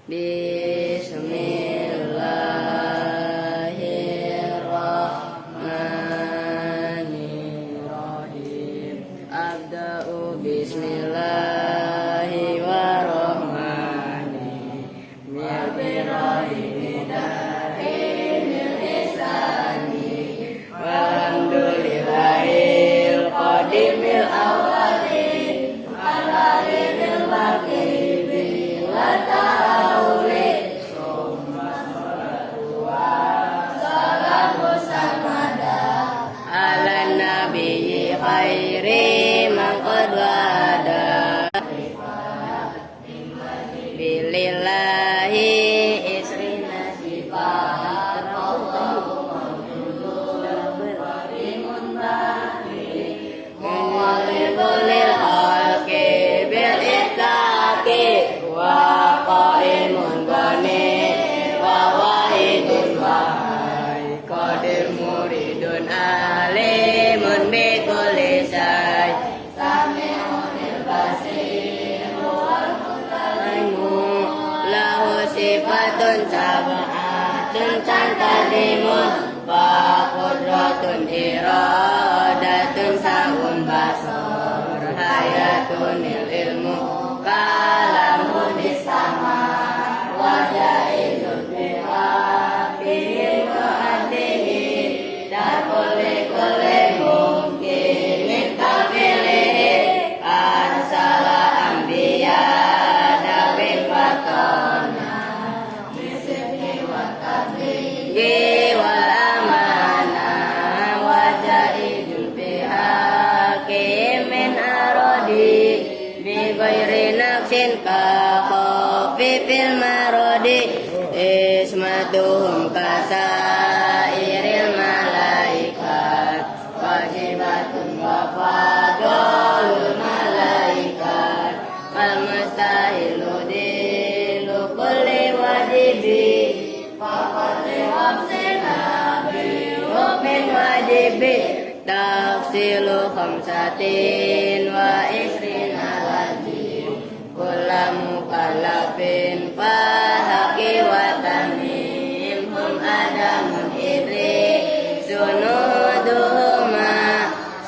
Bismillahirrahmanirrahim. Abda'u bismillahirrahmanirrahim. Bismillahirrahmanirrahim. Walhamdulillahil qadimil awwalin alalil baqibil ta'awli summa salatu wa salamu samada ala nabiyyi khairi man qad wada bilillahi isrina sifat Allahumma muwalibulil khalqi bil itlaqi wa qaimun bani wa wahidun wahai qadir muridun alimun bi kulli syai sami'unil basir wal mutalimu lahu sifatun sab'atun tantadimun wa qudratun iradatun sa'un basar hayatun ilmu kalamun istama wajaizun bihaqihi wa adihi darkuli kuli mungkin mintafilihi arsala anbiya nabi fatona bisiki wa tabligi wal amana wajaizun bihaqihi min arodi bi ghairi nafsin ka khafifil marodi ismatuhum kasairil malaikat wajibatun wa fadolul malaikat wal mustahilu dilu kulli wajibi faqad wabsina bi min wajibi tafsilu khamsatin wa isrina wajib kulla mukallafin fahaqi wa tamim hum adamun iblis sunuduhuma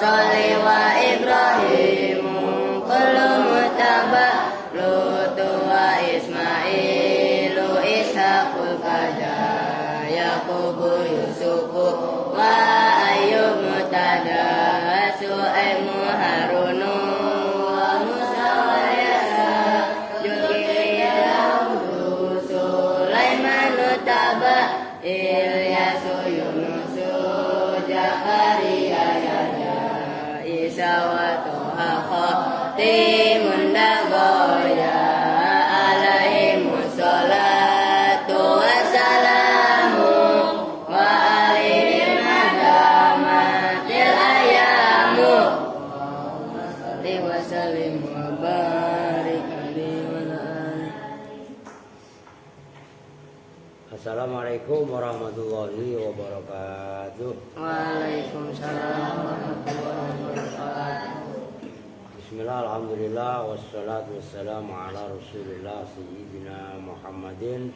sholli wa ibrahimu kullu mutaba lutu wa ismailu ishaqul kada yaqubu yusufu wa ayyub mutada su'aimu harunu wa musa wa yasa julkifli daudu sulaimanu taba ilyasu yunusu jakaria yahya isa wa toha khatimun dagoya alaihimus salatu wassalamu wa alihim adamatil ayamu salli wa sallim wa barik alaihi wa alihi. Assalamualaikum warahmatullahi wabarakatuh. Waalaikumsalam warahmatullahi wabarakatuh. Bismillah, alhamdulillah, wassalatu wassalamu ala rasulillah sayyidina Muhammadin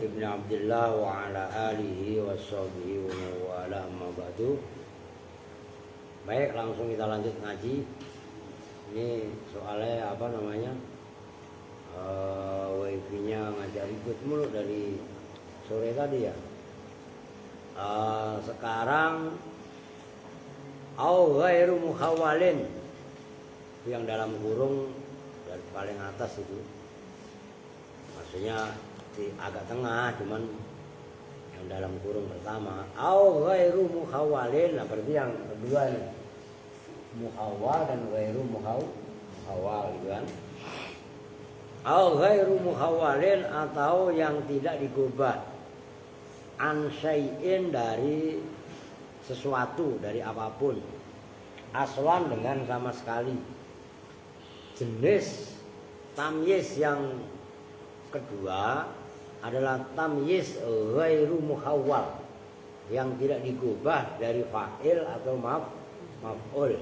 ibn Abdullah wa ala alihi wa sahbihi wa mawala amma ba'du. Baik, langsung kita lanjut ngaji. Ini soalnya apa namanya, wifi-nya ngajar ikut mulu dari sore tadi ya. Sekarang au ghairu mukhawalin, yang dalam kurung dari paling atas itu, maksudnya di agak tengah, cuman yang dalam kurung pertama au ghairu mukhawalin. Nah, berarti yang kedua nih, mukhawal dan ghairu mukhawal gitu kan. Au ghairu mukhawalin, atau yang tidak digubah, an syai'in, dari sesuatu, dari apapun, aslan, dengan sama sekali. Jenis tamyiz yang kedua adalah tamyiz ghairu mukhawwal, yang tidak digubah dari fa'il atau maf'ul,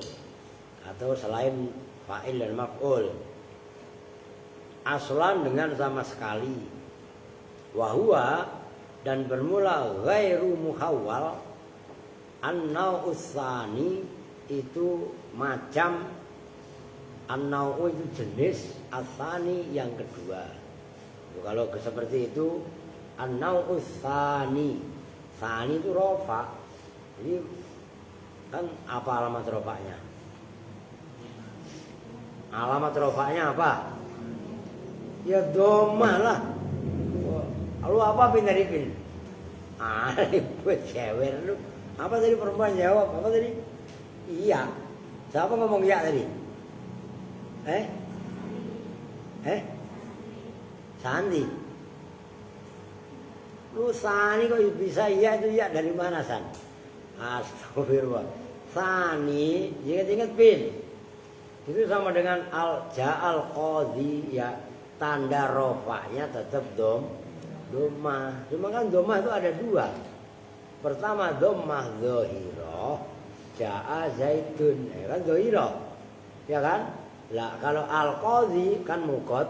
atau selain fa'il dan maf'ul. aslan dengan sama sekali. Wahwa dan bermula ghairu muhawwal. An-naw'u tsani itu macam, an-naw'u itu jenis, as-tsani yang kedua. Kalau seperti itu an-naw'u tsani. Tsani itu rofa. Jadi kan apa alamat rofaknya? Alamat rofaknya apa? Ya domah lah. Lu apa pin dari pin? Buat cewek lu. Apa tadi perempuan jawab? Apa tadi? Iya. Siapa ngomong iya tadi? Sandi. Lu Sani kok bisa iya itu iya dari mana San? Astagfirullah. Sani, ingat-ingat pin. Itu sama dengan al-ja'al qadhi ya, tanda rofaknya tetap domah. Cuma kan domah itu ada dua. Pertama domah zahirah, ja'a zaitun, kan zahirah. Ya kan? Lah kalau al-qadhi kan mukot,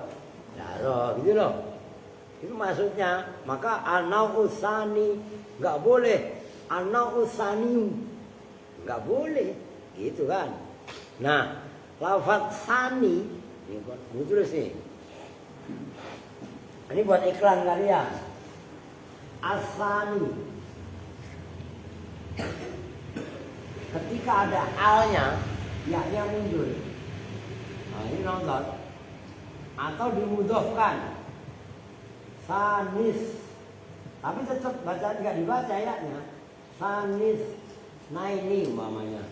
darah gitu loh. Itu maksudnya. Maka an-naw'u tsani enggak boleh, an-naw'u tsani enggak boleh. Gitu kan. Nah, lafaz tsani ini buat tulis nih. Ini buat iklan kalian. As-tsani. Ketika ada alnya, ya muncul. Nah, ini nonton. Atau dimudhofkan. Sanis. Tapi tetap baca enggak dibaca ya-nya. Sanis naini umpamanya.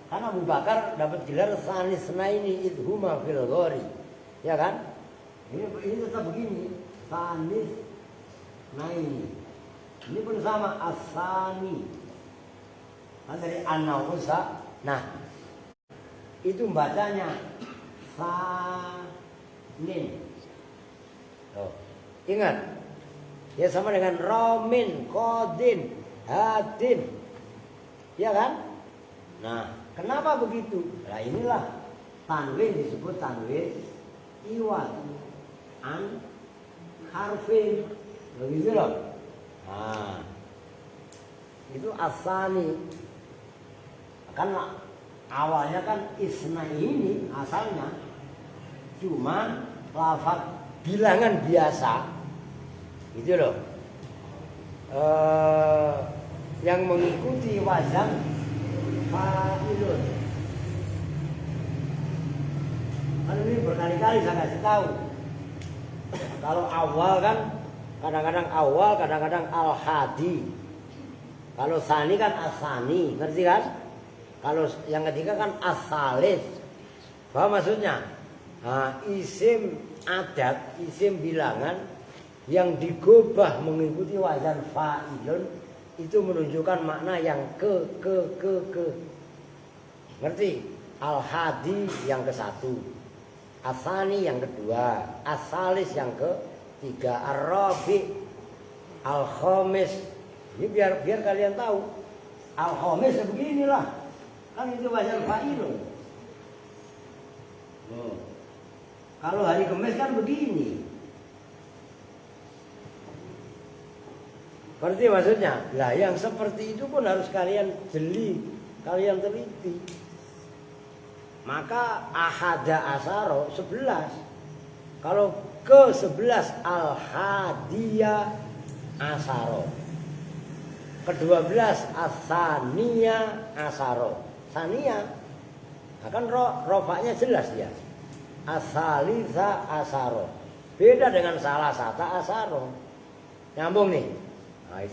Karena Abu Bakar dapat gelar sanis naini idhuma fil ghori. Ya kan? Ini tetap begini. Sanis naini. Ini pun sama asani. Kan dari an-naw'usa. Nah, itu bacanya sanin. Oh, ingat. Ya sama dengan romin, kodin, hadin. Ya kan? Nah, kenapa begitu? Nah inilah tanwin disebut tanwin iwad. An harfin. Begitu loh. Nah, itu asani. Kan awalnya kan isna ini asalnya cuma lafaz bilangan biasa, gitu loh. Yang mengikuti wazan fa'ilun. Kan ini berkali-kali saya kasih tahu. Kalau awal kan kadang-kadang awal, kadang-kadang al-hadi. Kalau sani kan asani, ngerti kan? Kalau yang ketiga kan as-salis. Paham maksudnya? Nah, isim adat, isim bilangan yang digobah mengikuti wazan fa'ilun itu menunjukkan makna yang ke. Ngerti? Al-hadi yang ke-1, as-sani yang kedua, as-salis yang ke-3, ar-rabi, al-khamis. Ini biar kalian tahu. Al-khamis ya beginilah. Kan itu wazan fa'ilun. Oh. Kalau hari Kamis kan begini. Berarti maksudnya, lah yang seperti itu pun harus kalian jeli, kalian teliti. Maka ahada asaro 11. Kalau ke-11 al-hadiyah asaro. Ke-12 as-saniyah asaro. Saniyah. Nah, kan rofaknya jelas ya. As-salisa asaro. Beda dengan salah sata asaro. Nyambung nih. Nah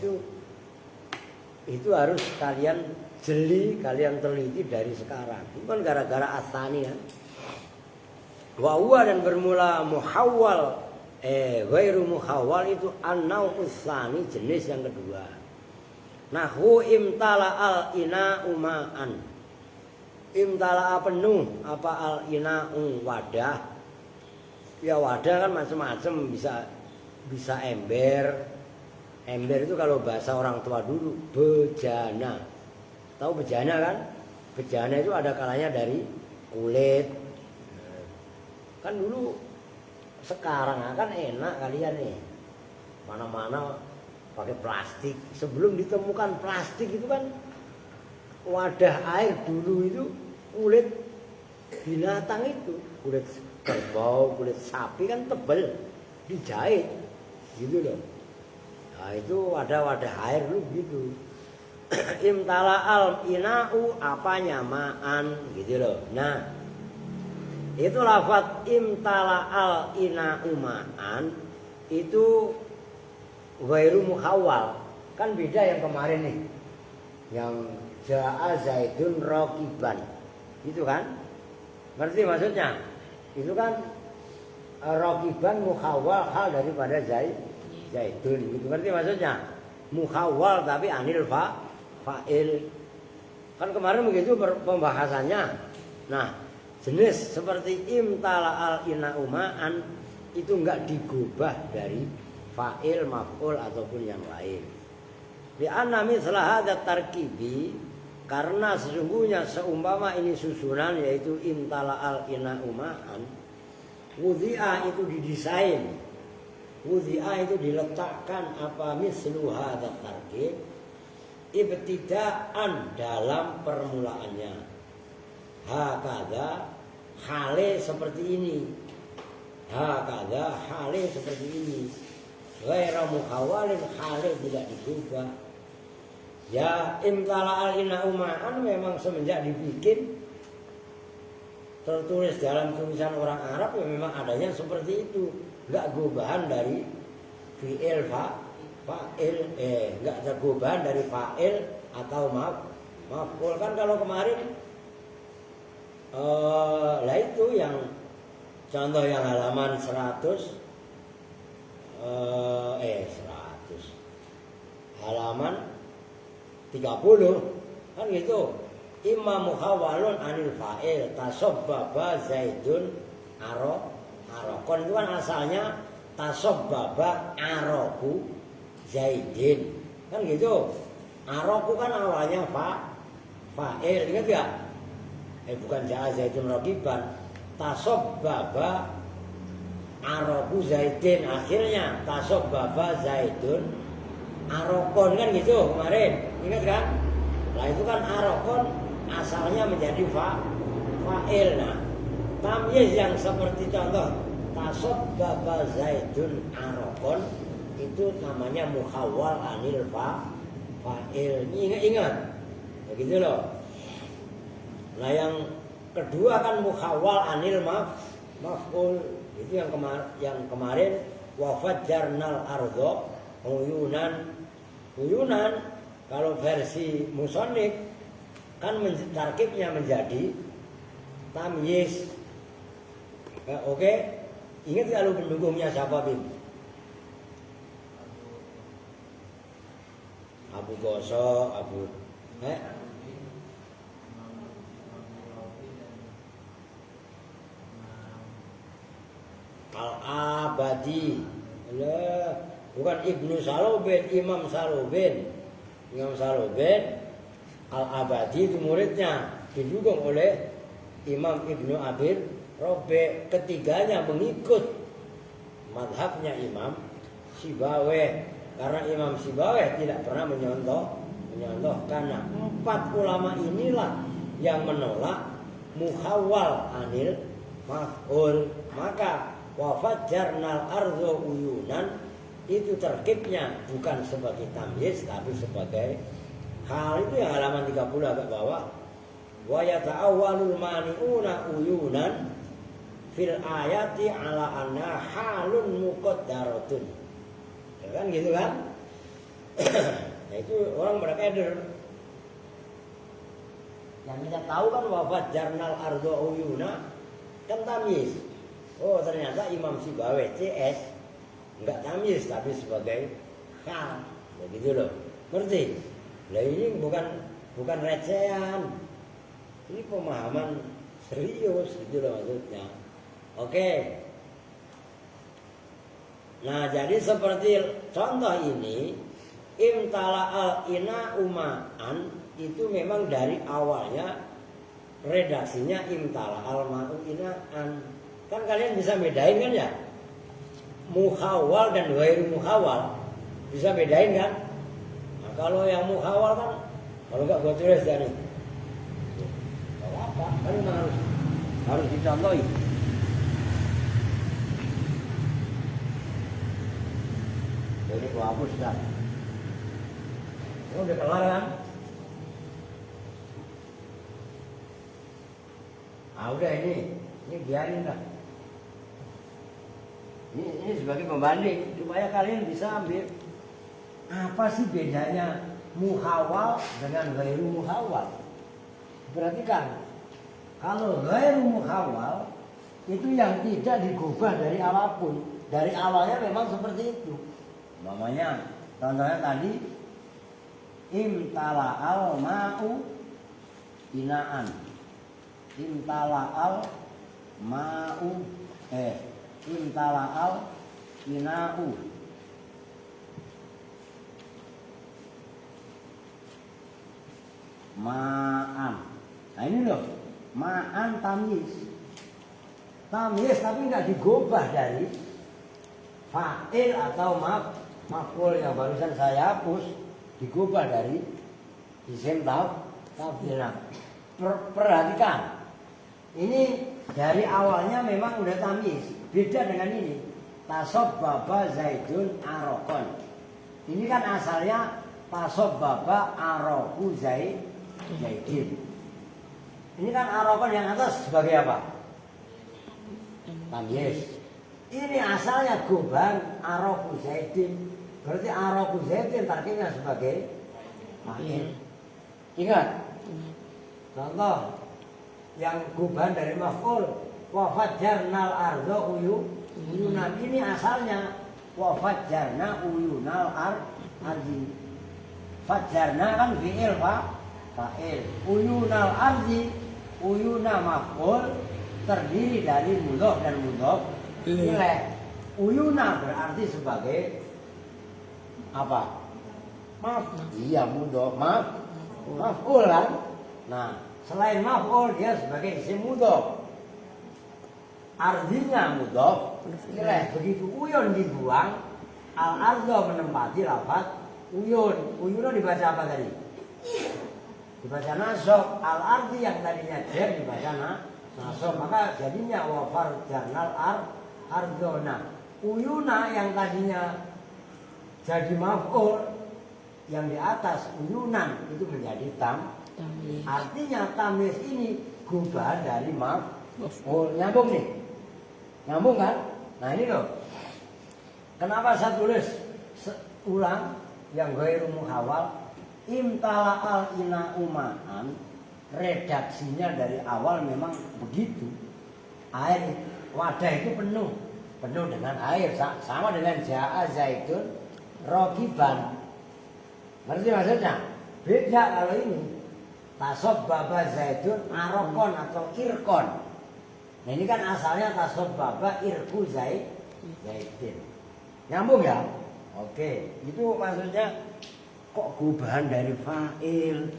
itu harus kalian jeli, kalian teliti dari sekarang. Bukan gara-gara as-sani ya. Wa huwa dan bermula muhawwal ghairu muhawwal itu an-naw'u tsani, jenis yang kedua. Nahu imtala al-ina'u ma'an. Imtala penuh apa al-ina'u wadah. Ya wadah kan macam-macam, bisa ember. Ember itu kalau bahasa orang tua dulu bejana. Tahu bejana kan? Bejana itu ada kalanya dari kulit, Kan dulu sekarang kan enak kalian nih. Mana-mana pakai plastik. Sebelum ditemukan plastik itu kan wadah air dulu itu kulit binatang itu, kulit kerbau, kulit sapi kan tebal, dijahit gitu loh. Nah itu wadah-wadah air dulu gitu. Imtala al ina'u apanya ma'an gitu loh. Nah itu lafaz imtala al ina'u ma'an itu ghairu muhawwal. Kan beda yang kemarin nih. Yang ja'a zaidun raqiban. Itu kan? Ngerti maksudnya? Itu kan raqiban muhawwal hal daripada zaidun. Gitu ngerti maksudnya? Muhawwal tapi anil fa'il. Kan kemarin begitu pembahasannya. Nah, jenis seperti imtala al ina'u ma'an itu enggak digubah dari fa'il, maf'ul ataupun yang lain. Li'anna mithla hadza tarkibi, karena sesungguhnya seumpama ini susunan yaitu imtala al ina'u ma'an, wudhi'a itu didesain, wudhi'a itu diletakkan apa mislu hadza tarkib ibtidaan dalam permulaannya. Hakadha hale seperti ini. Hakadha hale seperti ini. Ghairu muhawwalin hale tidak digubah. Ya imtala al ina'u ma'an memang semenjak dibikin tertulis dalam tulisan orang Arab ya memang adanya seperti itu. Enggak gubahan dari fi'il fa'il enggak tergubahan dari fa'il atau maf'ul. Kan kalau kemarin lah itu yang contoh yang halaman 100 halaman 30 kan gitu. Imma muhawwalun anil fa'il tasabbaba zaidun arokon itu kan asalnya tasabbaba aroku zaidin kan gitu. Aroku kan awalnya fa'il ingat ya? Bukan ja'a zaidun raqiban, tasabbaba aroku zaidin, akhirnya tasabbaba zaidun arokon kan gitu kemarin, ingat kan? Nah itu kan arokon asalnya menjadi fa'il. Nah tamyiz yang seperti contoh tasabbaba zaidun arokon itu namanya muhawwal anil fa'il. Ingat begitu loh. Nah yang kedua kan muhawwal anil maf'ul itu yang kemarin wafajjarnal ardho uyunan. Kalau versi musannif kan tarkibnya menjadi tamyiz. Oke. Ingat kalau pendukungnya siapa Bim? Abu Goso, Abu Al-Abadi. Bukan Ibnu Salobin, Imam Salobin. Al-Abadi itu muridnya, didukung oleh Imam Ibnu Abir Robe. Ketiganya mengikut madhabnya Imam Sibaweh. Karena Imam Sibaweh tidak pernah menyontoh karena 4 ulama inilah yang menolak muhawwal anil maf'ul. Maka wafajjarnal ardho uyunan itu terkibnya bukan sebagai tamyiz tapi sebagai hal. Itu yang halaman 30 agak bawah. Wa yata'awwalul mani'una uyunan fil ayati ala anna halun muqaddaratun. Ya kan gitu kan? Nah itu orang berkeder. Yang kita tahu kan wafajjarnal ardho uyuna kan tamyiz. Oh ternyata Imam Sibaweh CS enggak tamyiz tapi sebagai hal. Begitu loh. Ngerti? Lah ini bukan recehan. Ini pemahaman serius gitu loh maksudnya. Oke. Nah, jadi seperti contoh ini imtala al ina uma'an itu memang dari awalnya redaksinya imtala al ma'u ina'an. Kan kalian bisa bedain kan ya? Mukhawal dan ghairu mukhawal. Bisa bedain kan? Nah, kalau yang mukhawal kan, kalau enggak gua tulis dari. Kalau apa? Kan memang harus dicontohi. Jadi gua hapus dah. Udah kelar kan? Ah udah ini biarin dah. Ini sebagai pembanding supaya kalian bisa ambil apa sih bedanya muhawal dengan ghairu muhawal. Perhatikan, kalau ghairu muhawal itu yang tidak digubah dari apapun, dari awalnya memang seperti itu. Namanya contohnya tadi imtala'al ma'u inaan. Imtala'al ma'u imtala'al ina'u. Ma'an. Nah ini loh, ma'an tamyiz. Tamyiz tapi nggak digubah dari fa'il atau maf'ul yang barusan saya hapus, digubah dari isim tafdil. Perhatikan, ini dari awalnya memang udah tamyiz, beda dengan ini. Tasobbaba Zaidun arokon. Ini kan asalnya tasobbaba aroku Zaidin. Ini kan arokon yang atas sebagai apa? Tamyiz. Ini asalnya guban aroku Zaidin. Berarti aroku Zaidin tarkibnya sebagai fa'il. Ingat? Contoh yang guban dari maf'ul wa fajjarnal ardo uyunan. Ini asalnya wa fajjarna uyunal ardi. Fajjarna kan fi'il fa'il. Uyunal ardi, uyuna maf'ul terdiri dari mudhof dan mudhof ilaih. Uyuna berarti sebagai apa? Iya mudhof, maf'ul kan? Nah, selain maf'ul dia sebagai isim mudhof. Artinya mudhof ilaih. Begitu uyun dibuang, al-ardo menempati lafaz uyun. Uyun dibaca apa tadi? Dibaca nasab. Al-ardi yang tadinya jar dibaca nasab. Maka jadinya wa farjanal ardona. Uyuna yang tadinya jadi maf'ul, yang di atas uyunan itu menjadi tamyiz. Artinya tamyiz ini gubahan dari maf'ul. Nyambung nih? Nyambung kan? Nah ini loh. Kenapa saya tulis ulang yang ghairu muhawal? Imtala'al ina'u ma'an. Redaksinya dari awal memang begitu. Air wadah itu penuh dengan air, sama dengan ja'a zaidun rokiban. Ngerti maksudnya? Beda kalau ini. Tasobbaba zaidun arokon atau irkon. Nah ini kan asalnya tasobbaba irku zaidin. Nyambung ya? Oke, itu maksudnya kok gubahan dari fa'il,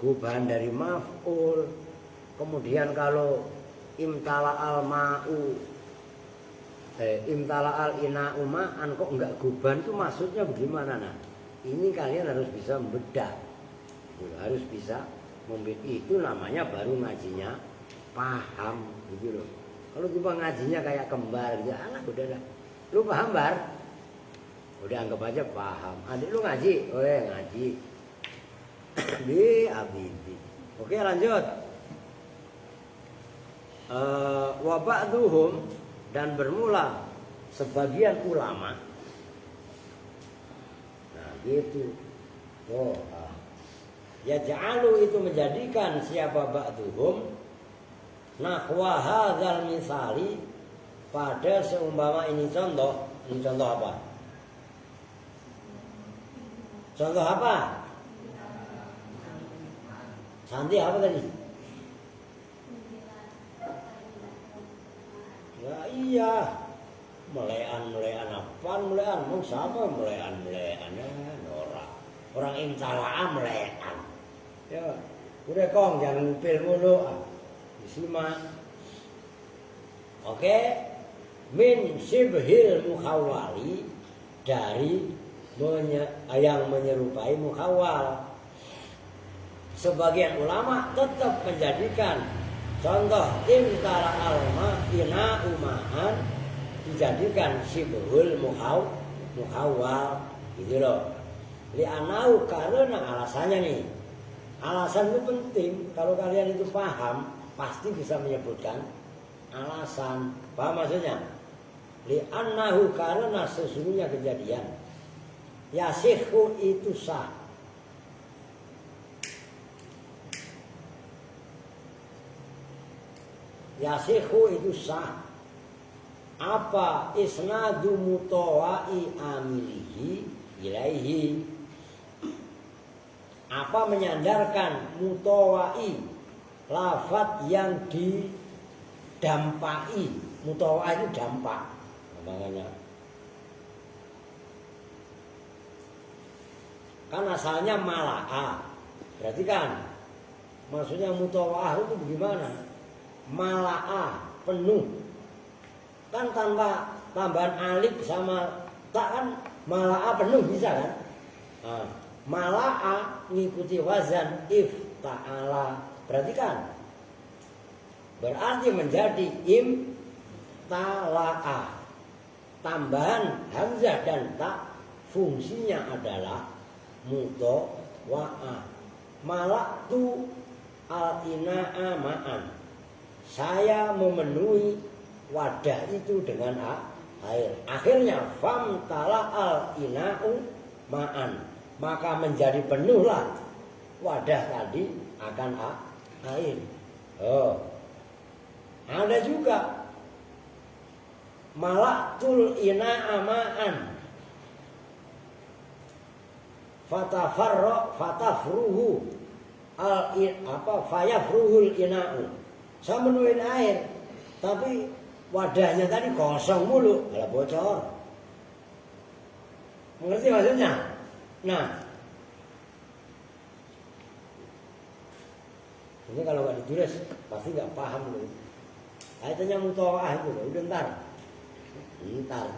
gubahan dari maf'ul. Kemudian kalau imtala'al ma'u imtala'al ina'u ma'an kok enggak gubahan, itu maksudnya bagaimana? Nah ini kalian harus bisa membedah, harus bisa membedah. Itu namanya baru ngajinya paham gitu loh. Kalau cuma ngajinya kayak kembar gitu, anak udah dah, lu paham bar? Udah anggap aja paham. Adik lu ngaji, ngaji di abidi. Oke lanjut. Wa ba'duhum, dan bermula sebagian ulama. Nah gitu. Ya ja'alu itu menjadikan siapa ba'duhum nahwa hadzal misali, pada seumpama ini contoh. Ini contoh apa? Contoh apa? Santi apa tadi? Ya iya, melean apaan melean? Mau siapa melean orang imtala'ah melean. Ya, udah kong jangan ngupil mulu. Disimak. Oke, min sibhil mukhawwali, dari yang menyerupai mukhawwal. Sebagian ulama tetap menjadikan contoh imtala alma ina umahan dijadikan sibhul mukhawwal gitu loh. Li'anau, karena alasannya nih. Alasan itu penting. Kalau kalian itu paham, pasti bisa menyebutkan alasan. Paham maksudnya? Li'annahu, karena sesungguhnya kejadian. Yasihu itu sah. Yasihu itu sah. Apa? Isnadu mutawa'i amilihi ilaihi. Apa? Menyandarkan mutawa'i, lafadz yang didampai. Mutawa' itu dampak makanya. Kan asalnya mala'a. Berarti kan maksudnya mutawa'ah itu bagaimana? Mala'a, penuh. Kan tanpa tambahan alif sama tak kan mala'a penuh bisa kan? Nah, mala'a ngikuti wazan ifta'ala. Berarti kan berarti menjadi imtala'a. Tambahan hamzah dan tak fungsinya adalah mutawa'ah. Malaktu al-ina'a ma'an. Saya memenuhi wadah itu dengan air. Akhirnya famtala al-ina'u ma'an. Maka menjadi penuhlah wadah tadi akan air. Oh. Ada juga malaktul ina'a ma'an. Fatafruhu fayafruhul ina'u. Saya menuhin air, tapi wadahnya tadi kosong mulu, malah bocor. Mengerti maksudnya? Nah, ini kalau nggak ditulis pasti nggak paham loh. Kaitannya mutawa'ah itu loh. Udah ntar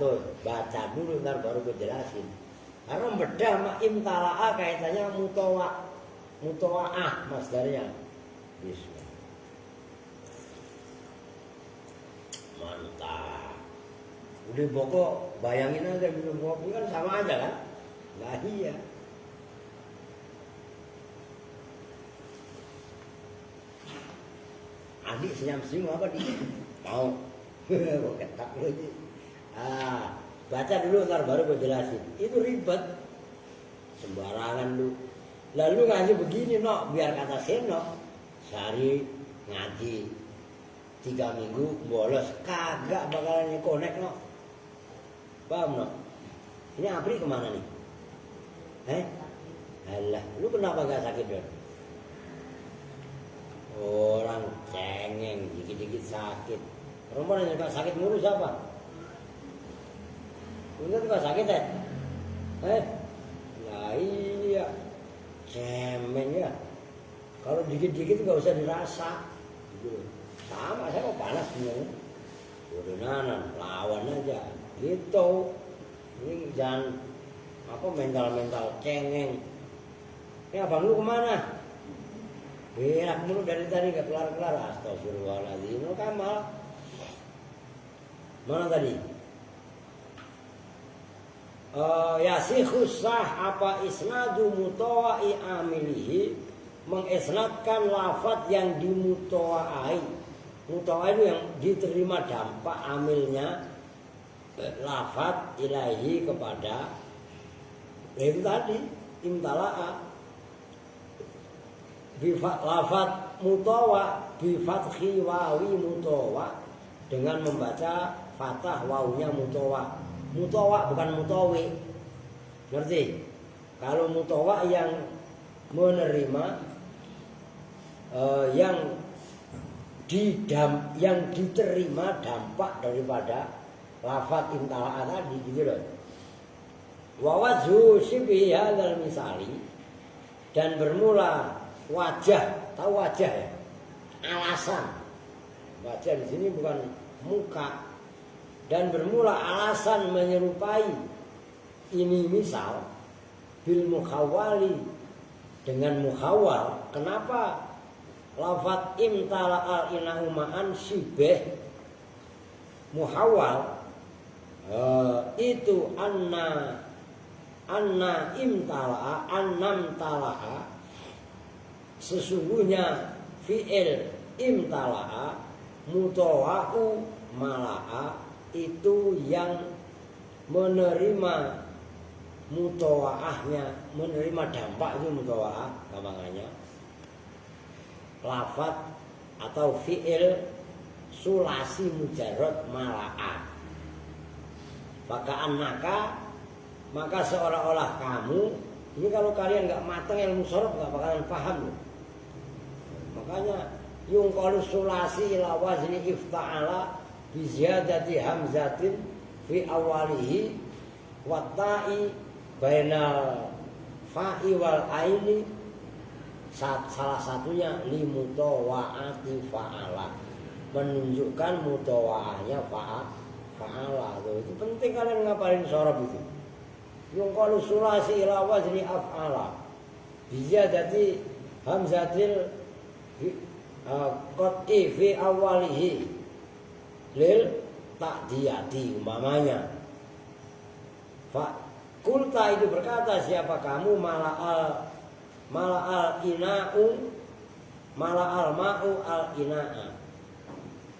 tuh baca dulu, ntar baru gue jelasin. Karena bedah ma imtala'a kaitannya mutawa'ah masdarnya. Bismillah. Mantap. Udah pokok bayangin aja minum kopi kan sama aja kan? Nah iya. Adik senyum-senyum apa di? Mau. Kok ketak lu aja. Baca dulu ntar baru gue jelasin. Itu ribet. Sembarangan lu. Lalu ngaji begini no, biar kata Seno. Sehari ngaji 3 minggu bolos, kagak bakalan connect no. Paham no? Ini Apri kemana nih? Alah, lu kenapa gak sakit Don? Orang cengeng, dikit-dikit sakit. Perempuan yang gak sakit mulu siapa? Lu gak sakit ya? Nah iya, cemeng ya. Kalau dikit-dikit gak usah dirasa. Gitu. Sama, saya mau panas semuanya. Udah nanan, lawan aja. Gitu. Ini jangan mental cengeng. Ini abang lu kemana? Berak mulu dari tadi gak kelar-kelar. Astagfirullahaladzim. Lu Kamal. Mana tadi? Yasihu sah apa isnadu mutawa'i amilihi, mengisnadkan lafadz yang dimutawa'ai. Mutawa'ai itu yang diterima dampak amilnya lafadz ilahi kepada itu tadi imtala'a. Lafadz mutawa bifathi wawi mutawa, dengan membaca fathah wawunya mutawa. Mutawa bukan mutawi. Ngerti? Kalau mutawa yang menerima yang diterima dampak daripada lafadz imtala'a tadi gitu loh. Wa wajhu sibhi hadzal misali, dan bermula wajah, tahu wajah ya? Alasan. Wajah di sini bukan muka dan bermula alasan menyerupai ini misal bil mukhawali dengan mukhawal. Kenapa lafat imtala al inahu ma'an sibeh mukhawal? Itu anna imtala'a annam tala'a, sesungguhnya fi'il imtala'a mutawa'u mala'a itu yang menerima mutawa'ahnya, menerima dampak itu mutawa'ah gampangannya lafat atau fi'il sulasi mujarrad mala'a. Maka seolah-olah kamu ini, kalau kalian nggak matang ilmu sorof nggak bakalan paham loh. Makanya yungqalu sulasi ila wazni ifta'ala bi ziyadati hamzatin fi awalihi wa ta'i bainal fa'i wal aini, salah satunya limutawa'ati fa'ala, menunjukkan mutawa'ahnya fa'ala. Itu penting kalian ngapalin sorof itu. Yungqalu sulasi ila wazni af'ala biziyadati hamzatil qat'i fi awalihi lil ta'diyati umpamanya. Fa kulta itu berkata, siapa kamu mala'al ma'u al ina'a,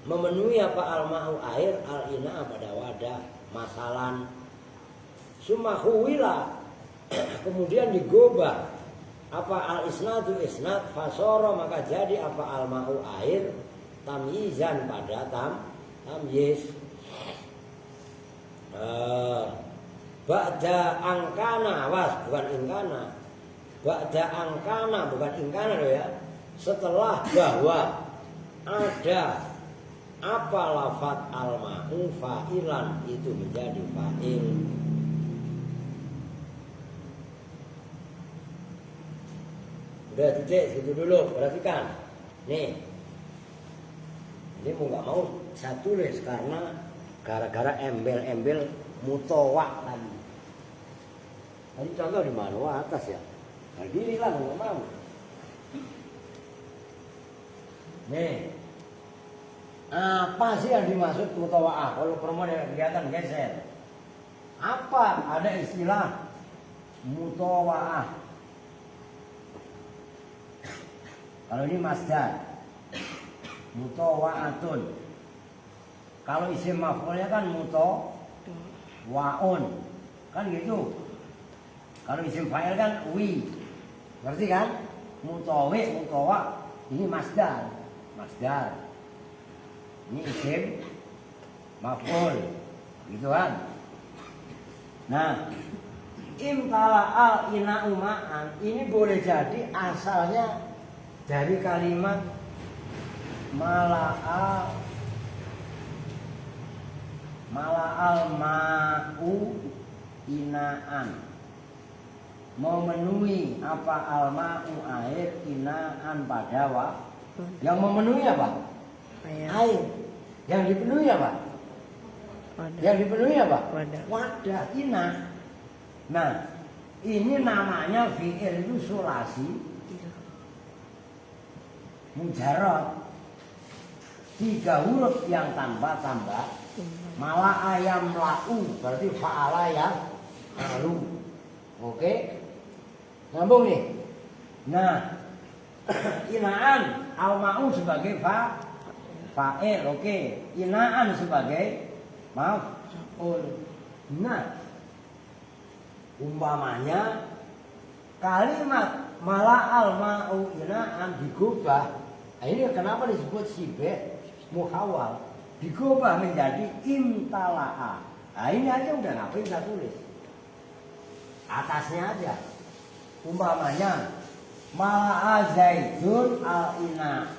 memenuhi apa al ma'u air, al ina'a pada wadah, masalan. Sumahuwila kemudian digobah apa al isnadu isnad, fasoro maka jadi apa al ma'u air, tamyizan pada tamyiz. Ba'da angkana, was bukan ingkana, ba'da angkana bukan ingkana loh ya, setelah bahwa ada apa lafat al ma'u fa'ilan itu menjadi fa'il. Udah titik gitu dulu, perhatikan. Nih, ini mau nggak mau saya tulis karena gara-gara embel-embel mutawak tadi. Tadi contoh di mana? Wah, atas ya. Nah, diri lah nggak mau. Nih, apa sih yang dimaksud mutawaah? Kalau perempuan yang kelihatan geser. Apa? Ada istilah mutawaah. Kalau ini masdar, mutawa'atun. Kalau isim maf'ulnya kan mutawa'un, kan gitu. Kalau isim fa'il kan wi, ngerti kan? Mutawi, mutawa, ini masdar. Ini isim maf'ul, gitu kan? Nah, imtala al ina'u ma'an ini boleh jadi asalnya dari kalimat mala'al ma'u ina'an, memenuhi apa al ma'u air, ina'an pada yang memenuhi apa? Air. Yang dipenuhi apa? Yang dipenuhi apa? Wadah, ina. Nah, ini namanya fi'il itu sulasi mujarrad, 3 huruf yang tanpa tambah. Malah ayam lau berarti fa'ala ya lalu. Oke, nyambung nih. Nah, inaan al ma'u sebagai fa'il. Oke, inaan sebagai maf'ul. Nah, umpamanya kalimat malah al ma'u inaan digubah. Ini kenapa disebut sibeh muhawal? Digubah menjadi imtala'a. Nah, ini aja udah ngapain saya tulis. Atasnya aja. Umpamanya mala'a zaidun al ina.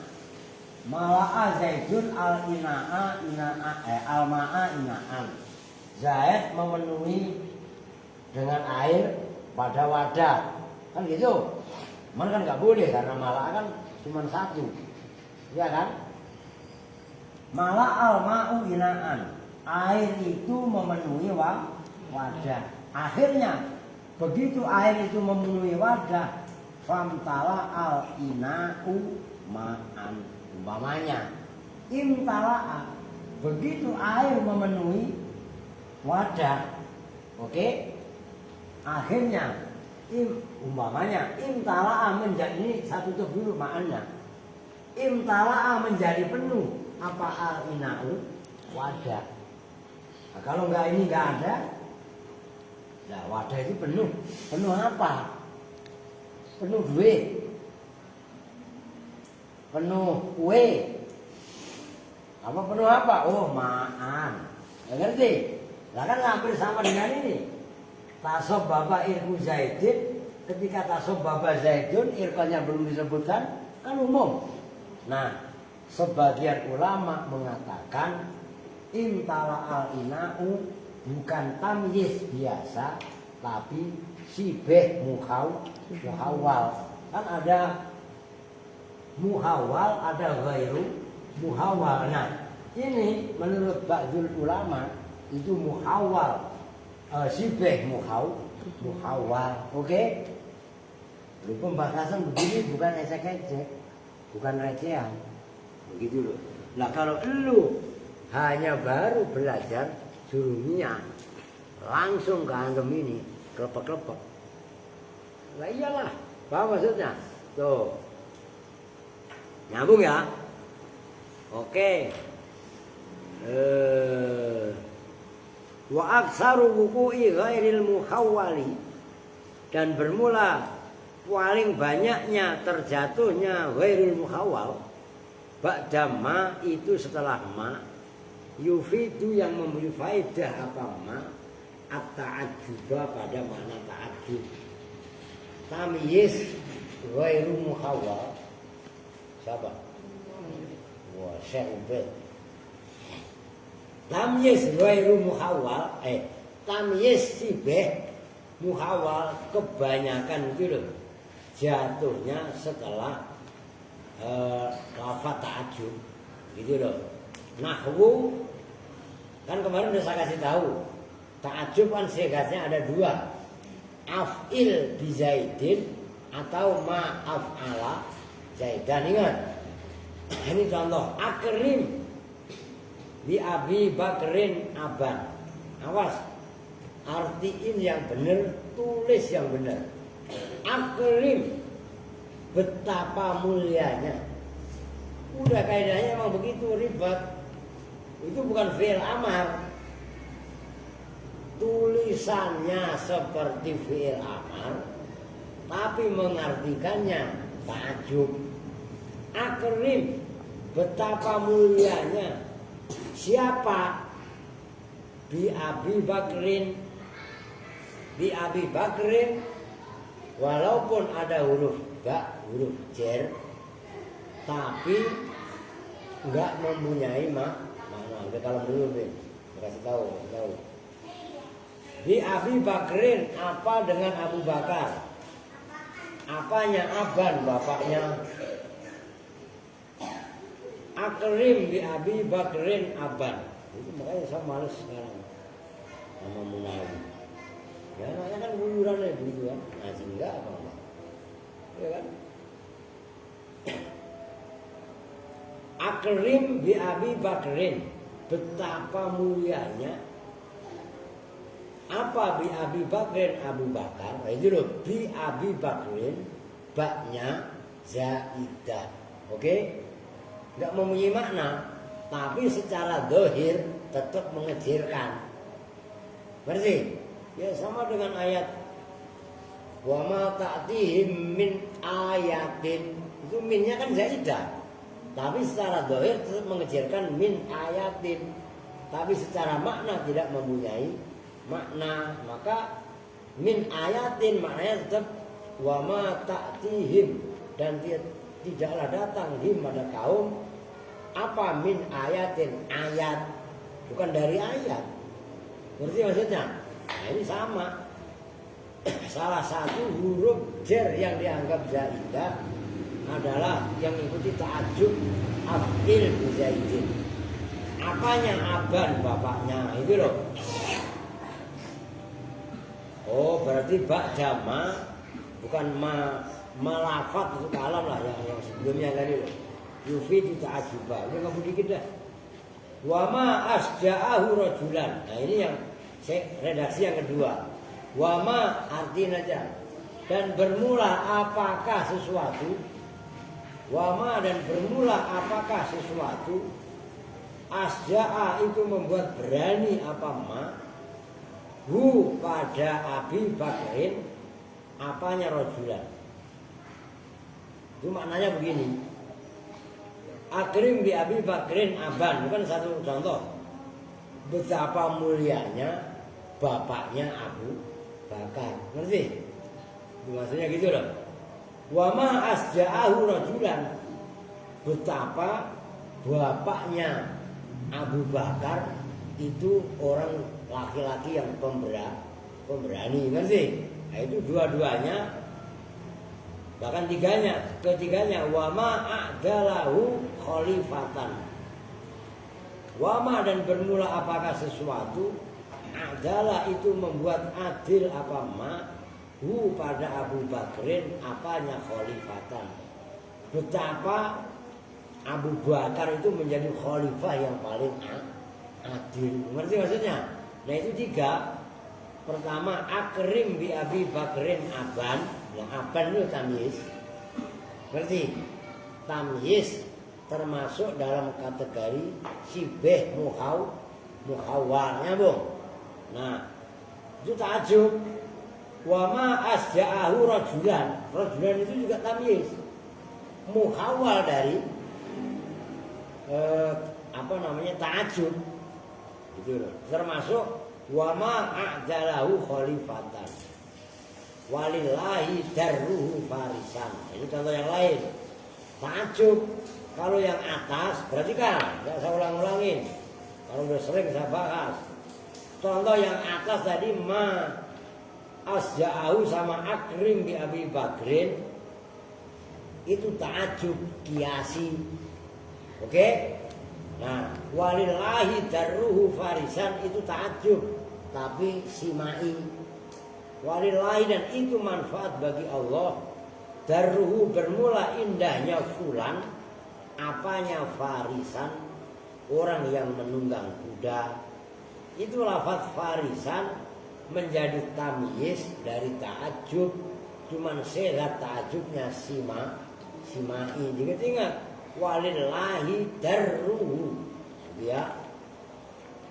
Mala'a zaidun al ina'a al ma'a ina'an. Zaid memenuhi dengan air pada wadah. Kan gitu. Cuman kan nggak boleh karena mala'a kan cuma 1. Ya kan? Mala'al ma'u inaan. Air itu memenuhi wadah. Akhirnya begitu air itu memenuhi wadah, famtala al ina'u ma'an. Umpamanya imtala'a, begitu air memenuhi wadah, oke? Akhirnya umpamanya imtala'a menjadi, ini satu tutup dulu makanya. Imtala'a menjadi penuh. Apa al ina'u? Wadah. Nah, kalau ini nggak ada, nah wadah itu penuh. Penuh apa? Penuh duit, penuh kue. Apa penuh apa? Oh, ma'an. Ya ngerti? Nah kan hampir sama dengan ini. Tasob Bapak Irku Zaidin, ketika tasob Bapak Zaidun, irkonnya belum disebutkan, kan umum. Nah, sebagian ulama mengatakan imtala al ina'u bukan tamyiz biasa, tapi sibeh muhawwal. Kan ada muhawwal, ada ghairu muhawwal. Nah, ini menurut ba'dul ulama itu muhawwal, sibeh muhawwal. Oke? Lu pembahasan begini bukan ecek-ecek, bukan recehan. Begitu loh. Nah, kalau lu hanya baru belajar jurumiyah, langsung ke antum ini kelepek-kelepek. Lah iyalah, paham maksudnya? Tuh. Nyambung ya? Oke. Wa aksaru wuku'i ghairil muhawwali, dan bermula paling banyaknya terjatuhnya ghairil muhawwal ba'da ma, itu setelah ma, yufidu yang memberi faedah apa ma, at-ta'ajjuba pada makna ta'ajjub. Tamyiz ghairu muhawwal siapa? Wah, Syekh Ubed. Tamyiz ghairu muhawwal, tamyiz sibeh muhawwal kebanyakan itu loh jatuhnya setelah lafaz ta'ajjub gitu loh. Nahwu kan kemarin udah saya kasih tahu, ta'ajjub kan sigatnya ada dua, af'il bi Zaidin atau ma af'ala Zaidan. Ingat, ini contoh akrim bi Abi Bakrin aban. Awas, artiin yang benar, tulis yang benar. Akrim, betapa mulianya. Udah kaidahnya emang begitu, ribet. Itu bukan fi'il amar. Tulisannya seperti fi'il amar, tapi mengartikannya ta'ajjub. Akrim, betapa mulianya. Siapa? Bi Abi Bakrin. Bi Abi Bakrin, walaupun ada huruf ba, huruf jer, tapi enggak mempunyai makna. Kalau dulu kasih tahu. Bi Abi Bakrin, apa dengan Abu Bakar? Apanya aban, bapaknya. Akrim bi Abi Bakrin aban. Itu makanya saya males sekarang sama Munawi. Ya namanya kan bulurannya begitu kan. Ngaji enggak apa-apa. Ya kan? Akrim bi Abi Bakrin, betapa mulianya. Apa bi Abi Bakrin, Abu Bakar? Nah, itu loh, bi Abi Bakrin, baknya zaidah. Oke? Enggak mempunyai makna, tapi secara zahir tetap mengejirkan. Berarti ya sama dengan ayat wa ma ta'tihim min ayatin. Itu minnya kan zaidah. Tapi secara zahir tetap mengejirkan min ayatin. Tapi secara makna tidak mempunyai makna. Maka min ayatin maknanya tetap wa ma ta'tihim, dan tidaklah datang him pada kaum apa min ayatin, ayat bukan dari ayat. Ngerti maksudnya? Nah, ini sama. Salah satu huruf jer yang dianggap zaidah adalah yang ikuti ta'ajjub af'il bi Zaidin. apanya aban bapaknya itu loh. Oh berarti bak jama bukan malafat itu kalam lah yang sebelumnya tadi loh. Yufi itu ta'ajubah. Udah kamu dikit dah. Wama asja'ahu rajulan. Nah ini yang redaksi yang kedua. Wama artinya aja. Dan bermula apakah sesuatu. Wama dan bermula apakah sesuatu. Asja'a itu membuat berani apa ma. Hu pada Abi Bakrin. Apanya rajulan. Itu maknanya begini. Akrim bi Abi Bakrin aban. Bukan satu contoh. Betapa mulianya bapaknya Abu Bakar. Ngerti? Maksudnya gitu loh. Wa ma asja'ahu rajulan. Betapa bapaknya Abu Bakar itu orang laki-laki yang pemberani. Ngerti? Nah itu dua-duanya. Bahkan ketiganya wama a'dalahu khalifatan. Wama dan bermula apakah sesuatu adalah itu membuat adil apa ma hu pada Abu Bakrin apanya khalifatan. Betapa Abu Bakar itu menjadi khalifah yang paling adil. Ngerti maksudnya? Nah itu tiga. Pertama akrim bi Abi Bakrin aban. Yang aban itu tamyiz. Berarti tamyiz termasuk dalam kategori sibeh muhawwalnya bung. Nah itu ta'ajub. Wa ma asja'ahu rajulan. Rajulan itu juga tamyiz. Muhawwal dari ta'ajub. Itu loh. Termasuk wa ma a'jalahu khalifatan. Walillahi darruhu farisan. Ini contoh yang lain. Ta'ajub. Kalau yang atas berarti kan tidak saya ulang-ulangin. Kalau udah sering saya bahas. Contoh yang atas tadi ma asja'ahu sama akrim bi Abi Bakrin. Itu ta'ajub kiasi. Oke? Nah, walillahi darruhu farisan itu ta'ajub tapi simai. Walillahi dan itu manfaat bagi Allah. Darruhu bermula indahnya fulan. Apanya farisan. Orang yang menunggang kuda. Itu lafaz farisan menjadi tamyiz dari ta'ajub. Cuman sehat ta'ajubnya simai. Ingat walillahi darruhu. Ya.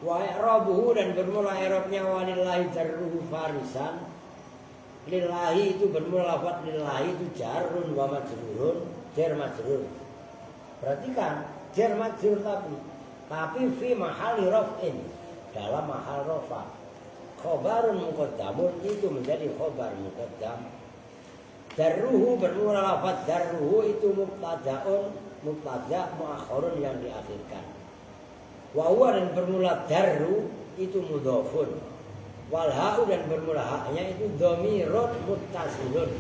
Wa i'rabuhu dan bermula i'rabnya walillahi darruhu farisan. Lillahi itu bermula lafaz lillahi itu jarun wa majrurun, jar majrur. Perhatikan, jar majrur tapi fi mahali raf'in, dalam mahal rafa. Khobarun muqaddamun itu menjadi khobar muqaddam. Darruhu bermula lafaz darruhu itu mubtada muakhirun yang diakhirkan. Wa huwa dan bermula darru itu mudhofun. Wal ha'u dan bermula haknya itu dhamirun muttasilun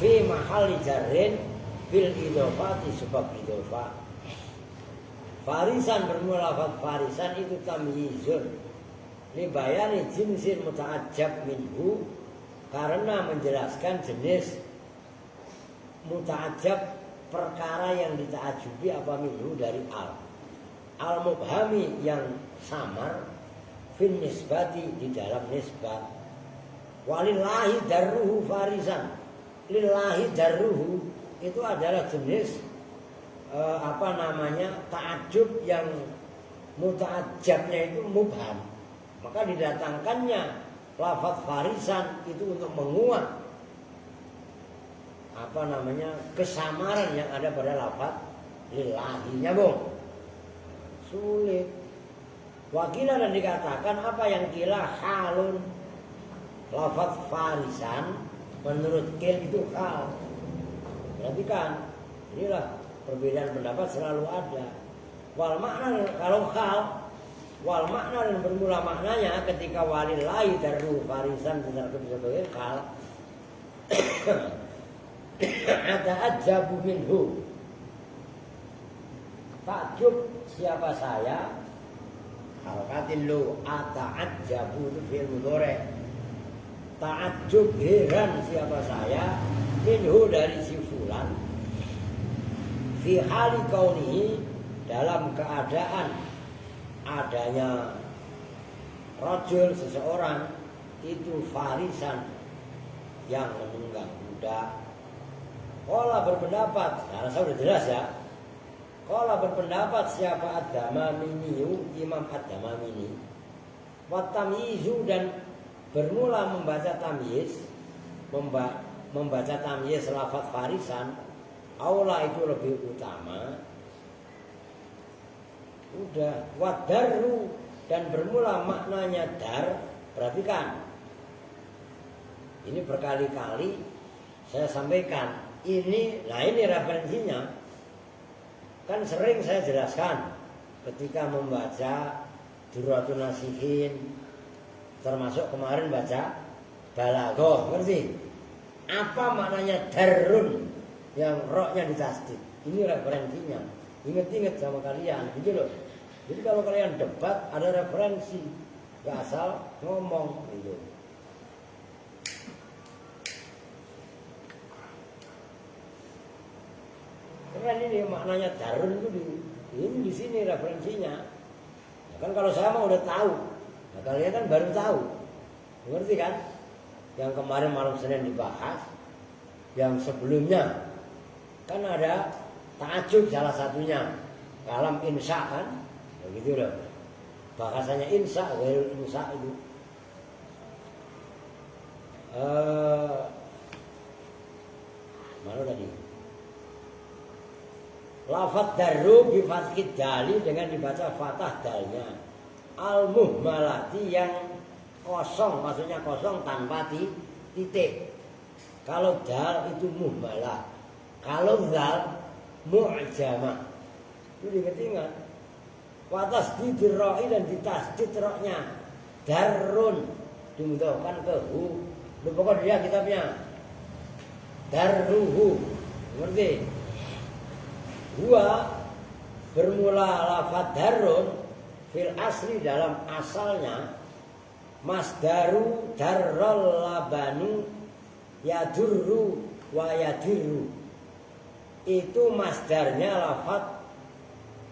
fi mahalli jarrin bil idhofati sebab idhofah. Farisan bermula lafaz farisan itu tamyizun li bayani jinsin muta'ajjab minhu karena menjelaskan jenis muta'ajjab perkara yang dita'ajubi apa minhu dari al mubhami yang samar fin nisbati di dalam nisbat. Walillahi darruhu farisan. Lillahi darruhu itu adalah jenis ta'ajub yang muta'ajabnya itu mubham. Maka didatangkannya lafaz farisan itu untuk menguat kesamaran yang ada pada lafaz lillahinya bung. Sulit. Wakilah dan dikatakan apa yang kila halun lafaz farisan menurut kil itu hal. Perhatikan, inilah perbedaan pendapat selalu ada. Wal makna kalau hal, wal makna dan bermula maknanya ketika walillahi darru farisan benar sebagai hal. Ada ajabu minhu. takjub siapa saya. Harakatin lu ata'ajjabu itu fi'il mudhari'. Takjub heran siapa saya minhu dari si fulan fi hali kaunihi dalam keadaan adanya rajul seseorang itu farisan yang menunggang kuda. Qala berpendapat, nah rasa udah jelas ya. Qala berpendapat siapa Ad-Damamini, Imam Ad-Damamini. Wa tamyizu dan bermula membaca tamyiz, membaca tamyiz lafaz farisan, aula itu lebih utama. Udah, wadarru dan bermula maknanya dar. Perhatikan, ini berkali-kali saya sampaikan. Ini referensinya. Kan sering saya jelaskan ketika membaca Durratun Nasihin, termasuk kemarin baca Balaghah, ngerti? Apa maknanya darun yang roknya ditasdid? Ini referensinya. Ingat-ingat sama kalian, gitu loh. Jadi kalau kalian debat ada referensi, gak asal ngomong gitu. Karena ini maknanya darun itu di sini referensinya. Nah, kan kalau saya mah udah tahu, nah, kalian kan baru tahu, ngerti kan? Yang kemarin malam Senin dibahas, yang sebelumnya kan ada ta'ajub salah satunya, kalam insya kan, begitu loh. Bahasanya insya, ghairul insya itu. Mana tadi? Lafaz darru bi fathid dali dengan dibaca fathah dalnya. Al-muhmalati yang kosong, maksudnya kosong tanpa titik. Kalau dal itu muhmalah. Kalau zal mu'jamah. Itu diingat-ingat. Watas didiroi dan ditasdid roknya. Darun dimudahkan ke hu. Pokoknya dia kitabnya. Darruhu. Ngerti? Gua bermula lafaz darun fil asli dalam asalnya masdaru darral labanu yadurru wa yadirru. Itu masdarnya lafaz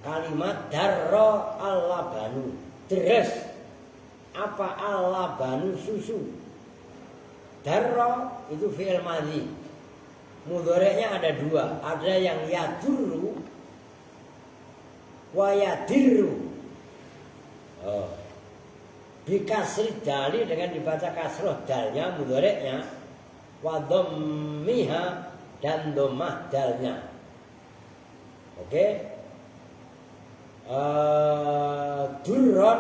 kalimat darra al-labanu. Deres apa al-labanu susu. Darra itu fi'il madhi. Mudhari'nya ada dua, ada yang yadurru wa yadirru. Bikasri dali dengan dibaca kasroh dalnya mudhari'nya, wa dhammiha dan dhammah dalnya. Oke? Durron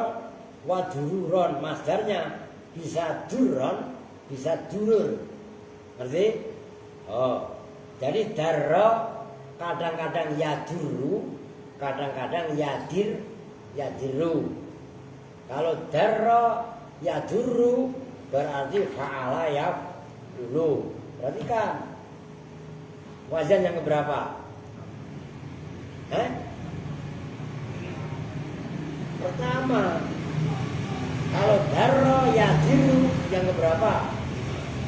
wa dururon masdarnya bisa durron, bisa durur. Ngerti? Jadi darra kadang-kadang yaduru, kadang-kadang yadiru. Kalau darra yaduru berarti fa'ala yaf'ulu. Perhatikan. Wazan yang keberapa? Pertama. Kalau darra yadiru yang keberapa?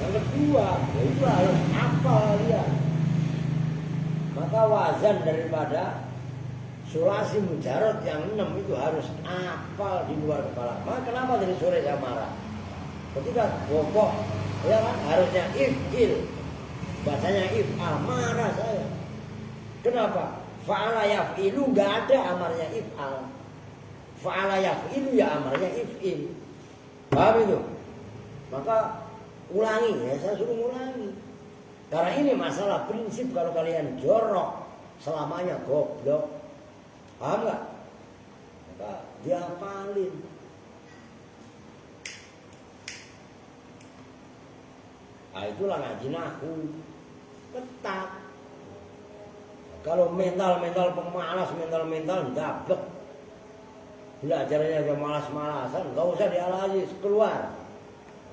Yang kedua, itu harus hafal kalian. Maka wazan daripada sulasi mujarad yang 6 itu harus hafal di luar kepala. Maka kenapa dari sore saya marah? Ketika bokok, ya kan harusnya if'il, bacanya if'al, marah saya. Kenapa? Fa'ala yaf'ilu gak ada amarnya if'al. Fa'ala yaf'ilu ya amarnya if'il. Paham itu? Maka ulangi, ya saya suruh ulangi. Karena ini masalah prinsip, kalau kalian jorok selamanya goblok. Paham gak? Maka dihafalin. Nah itulah ngaji nahu. Ketat. Kalau mental pemalas, mental dablek. Belajarnya aja malas-malasan, gak usah dialaji, keluar.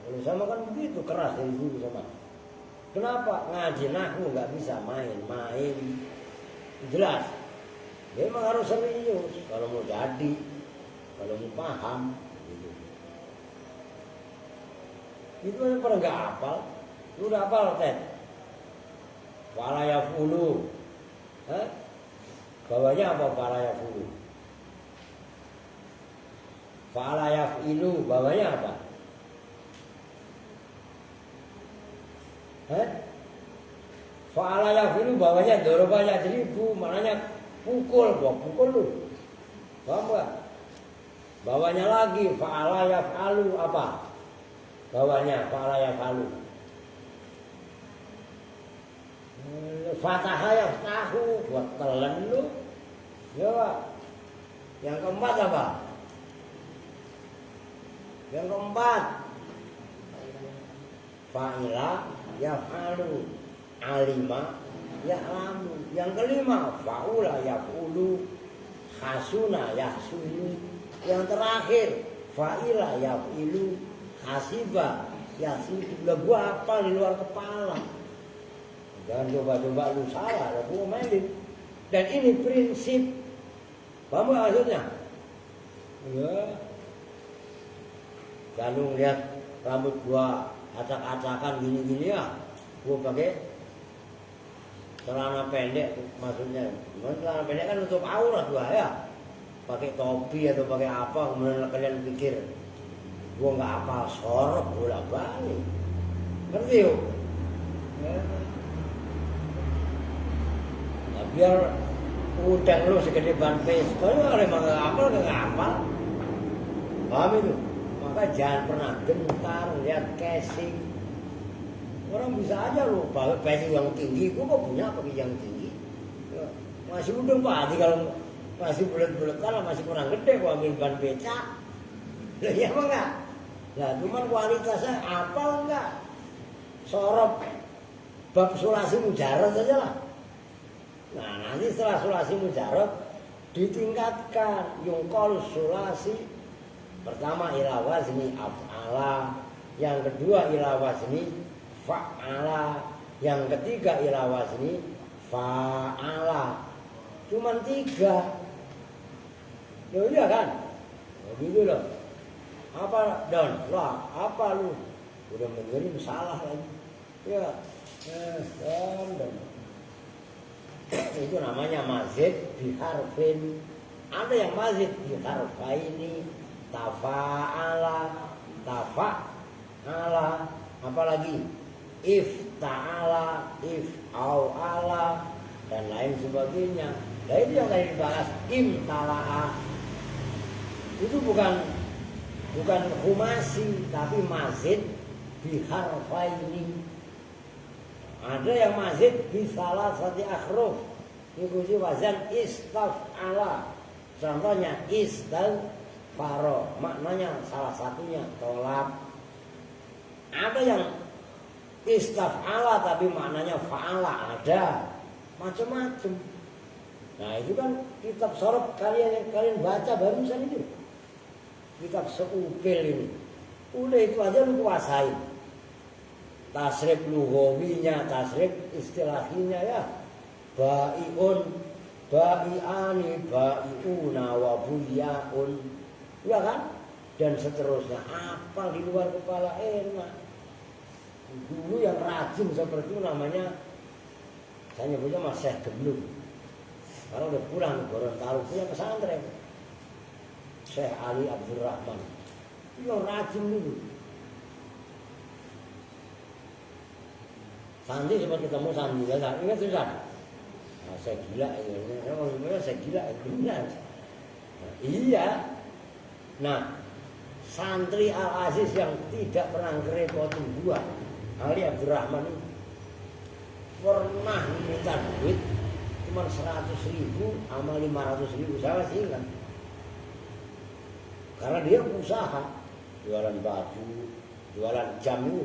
Kalau sama kan begitu keras dari dulu sama. Kenapa? Ngaji nahwu nggak bisa main-main. Jelas. Memang harus serius kalau mau jadi, kalau mau paham. Gitu. Itu yang pernah nggak hafal, lu udah hafal Ted? Fala yafulu, bawahnya apa fala yafulu? Fala yafilu, bawahnya apa? Fa'ala yafilu bawahnya doroba yadribu, maknanya pukul, pukul lu. Paham gak? Bawahnya lagi fa'ala yaf'alu apa? Bawahnya fa'ala yaf'alu. Fataha yaftahu, buat telan lu. Ya Pak. Yang keempat apa? Yang keempat fa'ila yaf'alu, alima ya'lamu. Yang kelima fa'ula yaf'ulu, hasuna yahsunu. Yang terakhir fa'ila yaf'ilu, hasiba yahsibu. Lah gua hafal di luar kepala. Jangan coba-coba lu salah, lah gua mainin. Dan ini prinsip. Paham gak maksudnya? Ya. Jangan lihat rambut gua acak-acakan gini-gini ya. Gua pakai celana pendek, maksudnya. Celana pendek kan untuk aurat gua ya. Pakai topi atau pakai apa, kemudian kalian pikir gua nggak hafal sorok bolak-balik. Ngerti yuk? Ya. Nah, biar udang lu segede ban Vespa, lu kalau emang nggak hafal. Paham itu? Maka jangan pernah gentar lihat casing. Orang bisa aja lu pakai baju yang tinggi, gua kok punya pakai yang tinggi. Ya, masih udah Pak, kalau masih bulat-bulatan masih kurang gede gua ambil ban becak. Lah ya apa enggak? Lah cuman kualitasnya apal enggak? Sorot bab sulasi mujarad aja lah. Nah, nanti setelah sulasi mujarad ditingkatkan yungkol sulasi. Pertama ila wazni af'ala, yang kedua ila wazni fa'ala, yang ketiga ila wazni fa'ala. Cuman 3. Ya iya kan? Begitu loh. Apa Don? Lah, apa lu? Udah mengirim salah lagi. Ya. Don. Itu namanya mazid biharfin. Ada yang mazid biharfaini, tafa'ala, tafa'ala, apalagi ifta'ala, if'au'ala, dan lain sebagainya. Nah itu yang tadi dibahas imtala'a. Itu bukan humasi, tapi mazid biharfaini. Ada yang mazid bisalah sati akhruf, ikuti wazan istaf'ala. Contohnya istaghfaro, maknanya salah satunya tolak. Ada yang istaf'ala tapi maknanya fa'ala, ada macam-macam. Nah itu kan kitab sorab kalian yang kalian baca barusan itu, kitab seupil ini. Udah itu aja lu kuasai. Tasrif lughawinya, tasrif istilahinya ya. Ba'iun, ba'iani, ba'iuna, wa buyaun. Ya kan? Dan seterusnya. Apa di luar kepala enak. Dulu yang rajin seperti itu namanya, saya nyebutnya Mas Syekh Gemblung. Sekarang udah pulang ke Gorontalo, punya pesantren. Syekh Ali Abdurrahman. Itu yang rajin dulu. Sandi sempat ketemu Sandi, ya, ingat susah. Nah, saya gila, saya gila, benar. Nah, iya. Nah, santri Al Aziz yang tidak pernah ngerepotin gua, Ali Abdurrahman itu pernah minta duit cuma 100.000 sama 500.000, saya masih ingat. Karena dia usaha jualan baju, jualan jam itu,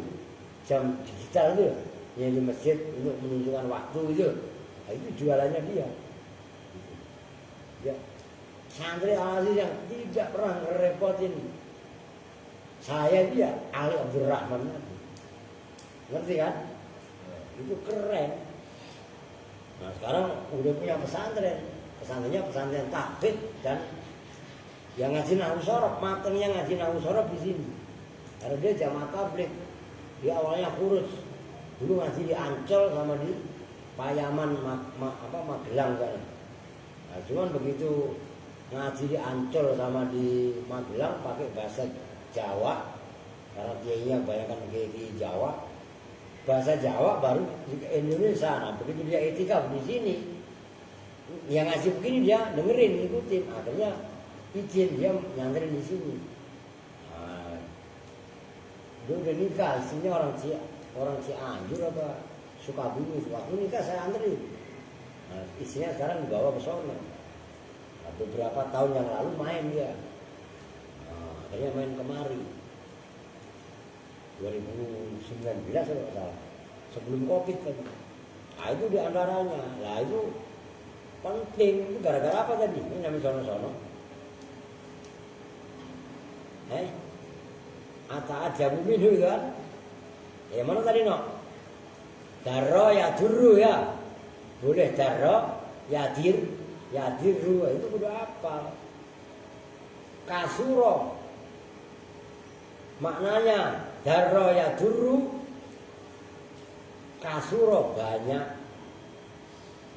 jam digital itu, yang di masjid untuk menunjukkan waktu itu. Nah, itu jualannya dia. Ya. Santri Al-Aziz yang tidak pernah ngerepotin saya, dia Ali Abdurrahman. Ngerti kan? Itu keren. Nah sekarang udah punya pesantren. pesantrennya pesantren tahfidz dan yang ngaji nahwu sorof, matengnya ngaji nahwu sorof di sini. Karena dia jamaah tabligh, dia awalnya kurus, dulu ngaji di Ancol sama di Payaman Magelang kan. Nah, cuman begitu ngaji di Ancol sama di Magelang pakai bahasa Jawa, karena kiainya kebanyakan kiai Jawa, bahasa Jawa baru di Indonesia. Nah begitu dia etikaf di sini, yang ngaji begini dia dengerin, ikutin, akhirnya izin dia nyanterin di sini. Nah, dia udah nikah, istrinya orang Cianjur apa Sukabumi. Waktu nikah saya anterin. Nah, istrinya sekarang dibawa ke sana. Nah, beberapa tahun yang lalu main dia. Nah, akhirnya main kemari 2019 kalau salah, sebelum Covid tadi. Nah itu diantaranya. Nah itu penting. Itu gara-gara apa tadi? Ini namanya sono-sono. Ata ajabu minhu kan? Ya mana tadi no? Darro ya duru ya. Boleh darro ya diru. Itu udah apa? Kasuro. Maknanya darro ya duru, kasuro banyak.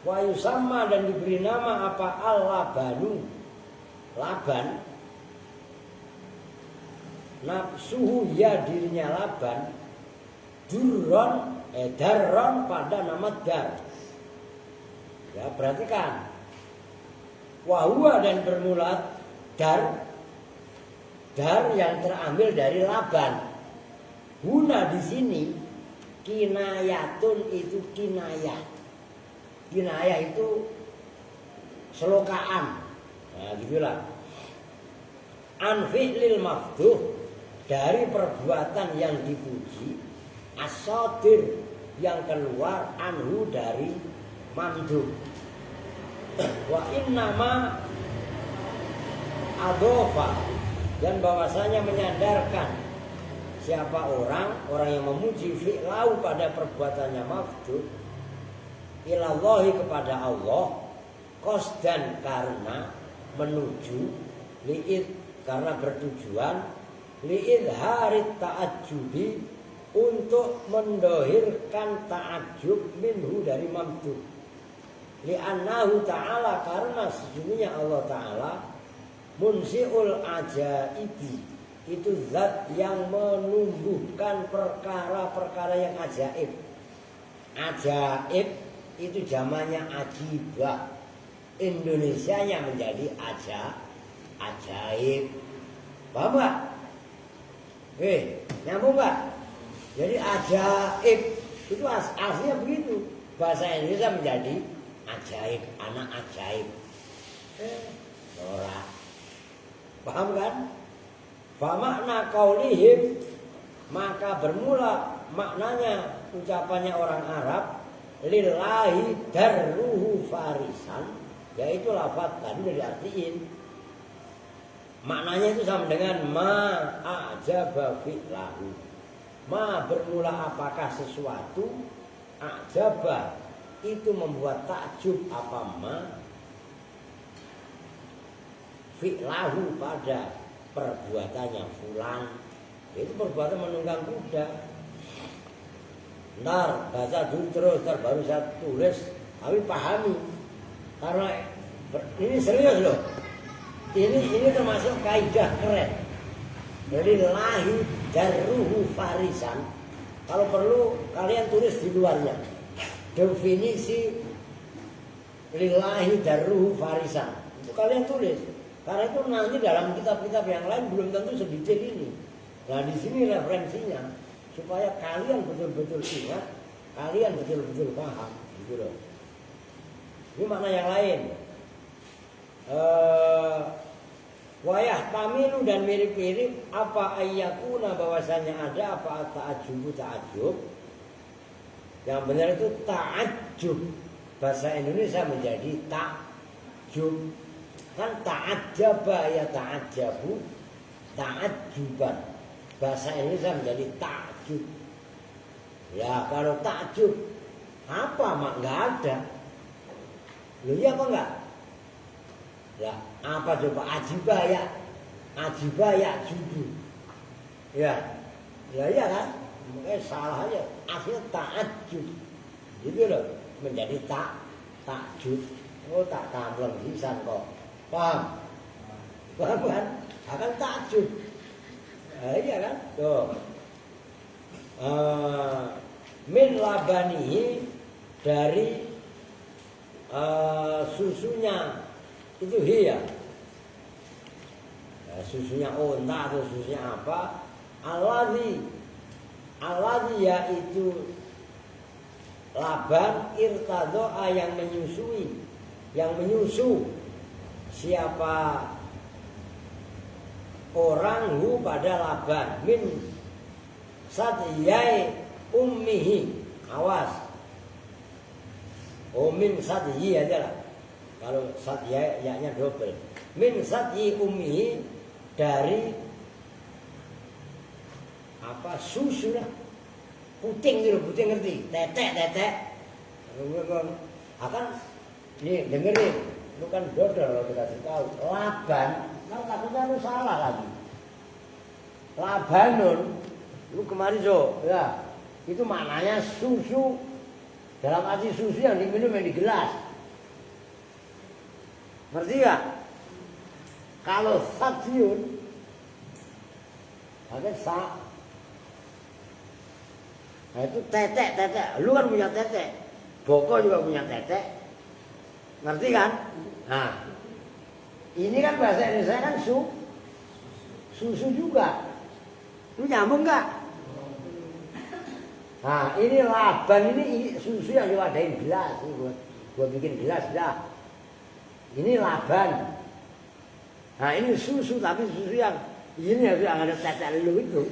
Wayu sama dan diberi nama apa al-labanu, Laban. Nafsuhu ya dirinya Laban. Durron darron pada nama dar. Ya perhatikan. Wahua dan bermula dar yang terambil dari Laban. Huna di sini kinayatun itu kinayah. Kinayah itu selokaan. Nah, gitulah. An fi'lil mafduh, dari perbuatan yang dipuji, as-sadir yang keluar anhu dari mamduh. Wa innama adofa, dan bahwasanya menyadarkan siapa orang yang memuji fi'lahu pada perbuatannya mafduh ilallahi kepada Allah, qasdan karena menuju, li'id karena bertujuan, li'idharit ta'ajjubi untuk mendohirkan ta'ajjub minhu dari mamduh, li'annahu ta'ala karena sesungguhnya Allah ta'ala munsi'ul ajaibi, itu zat yang menumbuhkan perkara-perkara yang ajaib. Ajaib itu zamannya ajibah, Indonesianya menjadi ajaib. Paham gak? Nyambung gak? Jadi ajaib itu aslinya begitu. Bahasa Indonesia menjadi ajaib, anak ajaib. Ora. Paham kan? Famakna qaulihim, maka bermula maknanya ucapannya orang Arab, lillahi darruhu farisan, yaitu lafaz tadi udah diartiin. Maknanya itu sama dengan ma a'jaba fi'lahu. Ma bermula apakah sesuatu, a'jaba itu membuat takjub apa ma fi'lahu pada perbuatannya fulan. Itu perbuatan menunggang kuda. Ntar baca dulu terus, ntar baru saya tulis, tapi pahami. Karena ini serius loh. Ini termasuk kaidah keren. Jadi lahi darruhu farisan. Kalau perlu kalian tulis di luarnya. Definisi lillahi darruhu farisan. Itu kalian tulis. Karena itu nanti dalam kitab-kitab yang lain belum tentu sedetail ini. Nah di sini referensinya supaya kalian betul-betul ingat, kalian betul-betul paham, gitu loh. Ini makna yang lain. Wayah tamilu dan mirip-mirip apa ayyakuna bahwasanya ada apa ta'ajjub. Yang benar itu ta'ajjub. Bahasa Indonesia menjadi ta'jub. Kan ta'ajjaba ya ta'ajjabu, ta'ajjuban. Bahasa Indonesia menjadi ta'jub. Ya kalau ta'jub apa mak nggak ada. Loh iya apa enggak? Ya, apa coba ajibah ya judu. Ya. Ya iya kan? Makanya salah aja. Akhirnya ta'ajud. Gitu loh. Menjadi takjud. Oh tak kampleng pisan kok. Paham? Paham kan? Akan takjud. Iya kan? Tuh. Min labanihi dari susunya itu hiya. Susunya onta atau susunya apa? Alladhi yaitu laban irtadoa yang menyusui, yang menyusu siapa orang hu pada laban min sadiyai ummihi. Awas, min sadiyai aja lah. Kalau sadiyai yaknya double. Min sadiyai ummihi dari apa susu lah, puting gitu, puting ngerti, tetek, akan nih dengerin, lu kan dodol kalau dikasih tahu, laban, nah takutnya lu salah lagi, labanun, lu kemarin so, ya, itu maknanya susu, dalam arti susu yang diminum yang di gelas, ngerti gak? Kalau satyun, pakai sa. Nah itu tetek, lu kan punya tetek, Boko juga punya tetek, ngerti kan? Nah, ini kan bahasa Indonesia kan susu juga, lu nyambung nggak? Nah ini laban, ini susu yang diwadahin gelas, ini gua bikin gelas dah, ini laban. Nah ini susu tapi susu yang ini harus ada tetek lu itu,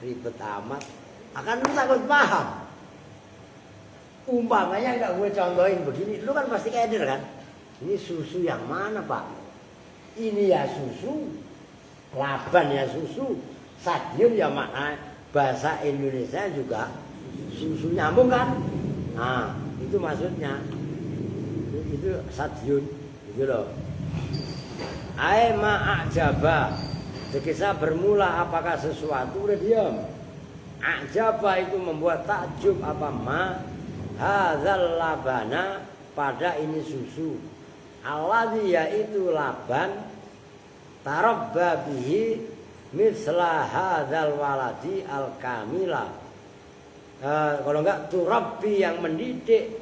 ribet amat. Akan lu takut paham. Umpamanya enggak gue contohin begini, lu kan pasti keder kan? Ini susu yang mana pak? Ini ya susu, laban ya susu, sadyun ya makna bahasa Indonesia juga susu, nyambung kan? Nah itu maksudnya, itu sadyun, gitu loh. Ai ma'ajaba, sekisah bermula apakah sesuatu udah diam. Ajaba itu membuat takjub apa ma hadzal labana pada ini susu. Alladzi yaitu laban tarabba bihi misla hadzal waladi al kamila. Kalau enggak turabbi yang mendidik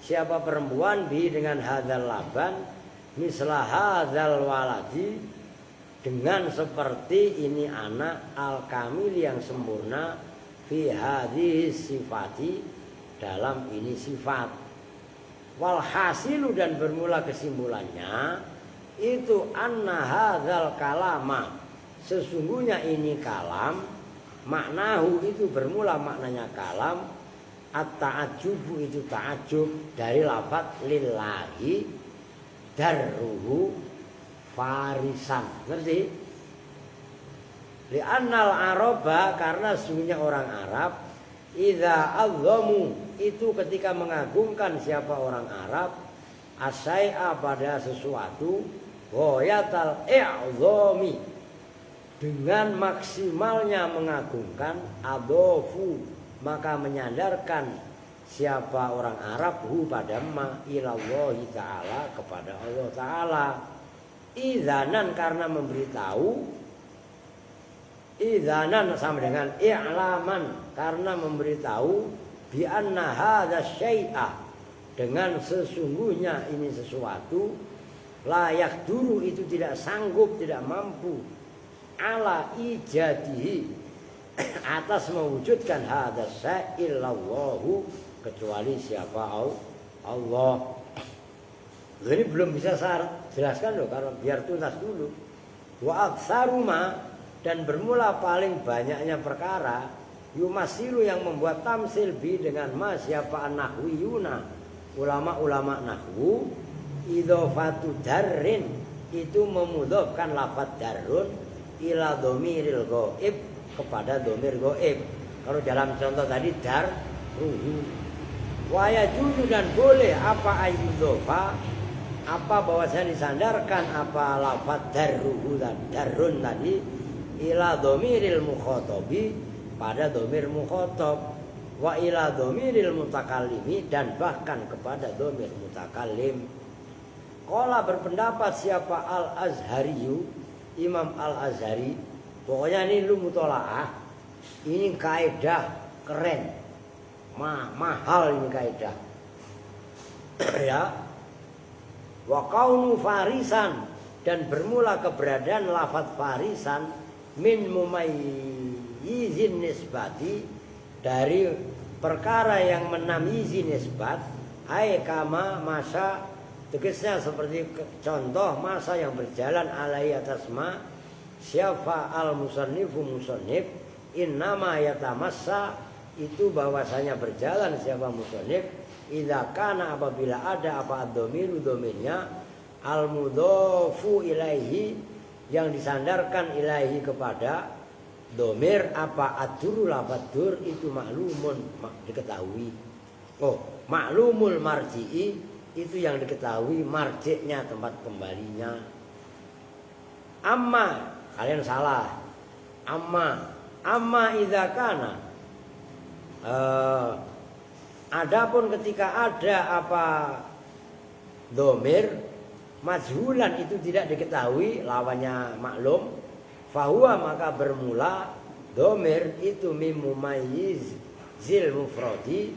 siapa perempuan bihi dengan hadzal laban misla hadzal waladi dengan seperti ini anak al-kamil yang sempurna fi hadhihi sifati dalam ini sifat. Walhasilu dan bermula kesimpulannya itu anna hadzal kalama, sesungguhnya ini kalam, maknahu itu bermula maknanya kalam, at-ta'ajjubu itu ta'ajjub dari lafaz lillahi darruhu farisan, ngerti? Li'annal araba, karena sesungguhnya orang Arab idza azzamu itu ketika mengagungkan siapa orang Arab asyai'a pada sesuatu ghayatal i'zami dengan maksimalnya mengagungkan adofu maka menyandarkan siapa orang Arab hu pada ma ilallahi ta'ala kepada Allah ta'ala. Idzanan karena memberitahu, idzanan sama dengan i'laman karena memberitahu bi anna hadza syai'a dengan sesungguhnya ini sesuatu layak dulu itu tidak sanggup, tidak mampu ala ijadihi atas mewujudkan hadza syai'illahu kecuali siapa Allah. Ini belum bisa saya jelaskan loh karena biar tuntas dulu. Wa aktsaruma dan bermula paling banyaknya perkara yumasilu yang membuat tamsil bi dengan ma siapa an-nahwiyuna ulama-ulama nahwu idhofatu darrin itu memudhofkan lafaz darun ila dhamiril ghaib kepada dhamir ghaib. Kalau dalam contoh tadi dar ruhu wa yajuzu dan boleh apa ayyudhofa apa bahwasanya disandarkan apa lafadz darrun tadi ila domiril mukhatabi pada domir mukhatab wa ila domiril mutakallimi dan bahkan kepada domir mutakallim. Qala berpendapat siapa Al-Azhariyu, Imam Al-Azhari, pokoknya ini lu mutolaah, ini kaidah keren, mahal ini kaidah. Ya, wa kaunu farisan dan bermula keberadaan lafaz farisan min mumayyizin nisbati dari perkara yang menamyizi nisbat ai kama masa tegasnya seperti contoh masa yang berjalan alai atas ma syafa al musannifu musannif innama yatamassa itu bahwasanya berjalan siapa musannif idza kana apabila ada apa ad-dhamiru domirnya al mudhofu ilaihi yang disandarkan ilaihi kepada domir apa ad-dur lafadz dur itu maklumun diketahui. Oh, maklumul marji'i itu yang diketahui marjiknya tempat kembalinya. Amma kalian salah. Amma idza kana adapun ketika ada apa domir majhulan itu tidak diketahui lawannya maklum fahuwa maka bermula domir itu mim mumayyiz zil mufradi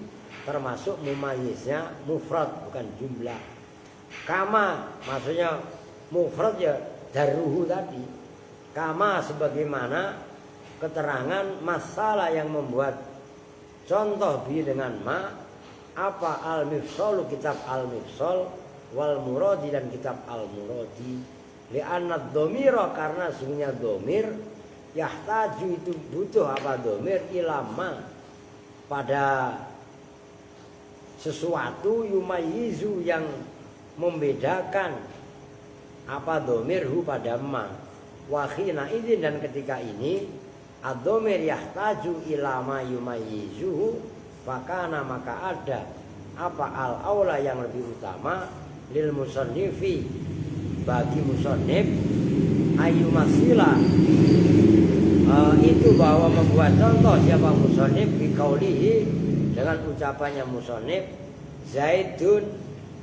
termasuk mumayyiznya mufrad bukan jumlah. Kama maksudnya mufrad ya daruhu tadi. Kama sebagaimana keterangan masalah yang membuat contoh bi dengan ma apa al-mifsal kitab al-mifsal wal muradi dan kitab al-muradi. Li'anna dhamira karena sungguhnya domir yahtaju itu butuh apa domir ilama pada sesuatu yumayizu yang membedakan apa domirhu pada ma wakhina idin dan ketika ini ad-domir yahtaju ilama yumayizuhu fakana maka ada apa al-aula yang lebih utama lil musannifi bagi musannif ayyumasila itu bahwa membuat contoh siapa musannif biqaulihi dengan ucapannya musannif Zaidun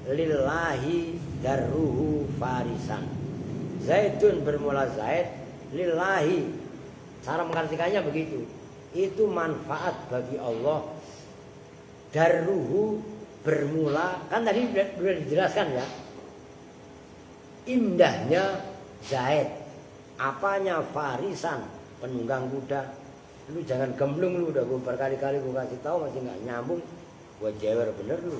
lillahi darruhu farisan. Zaidun bermula Zaid lillahi. Cara mengartikannya begitu. Itu manfaat bagi Allah. Darruhu bermula kan tadi sudah dijelaskan ya. Indahnya Zaid. Apanya farisan penunggang kuda. Lu jangan gemblung lu udah gue berkali-kali gue kasih tahu masih nggak nyambung gue jewer bener lu.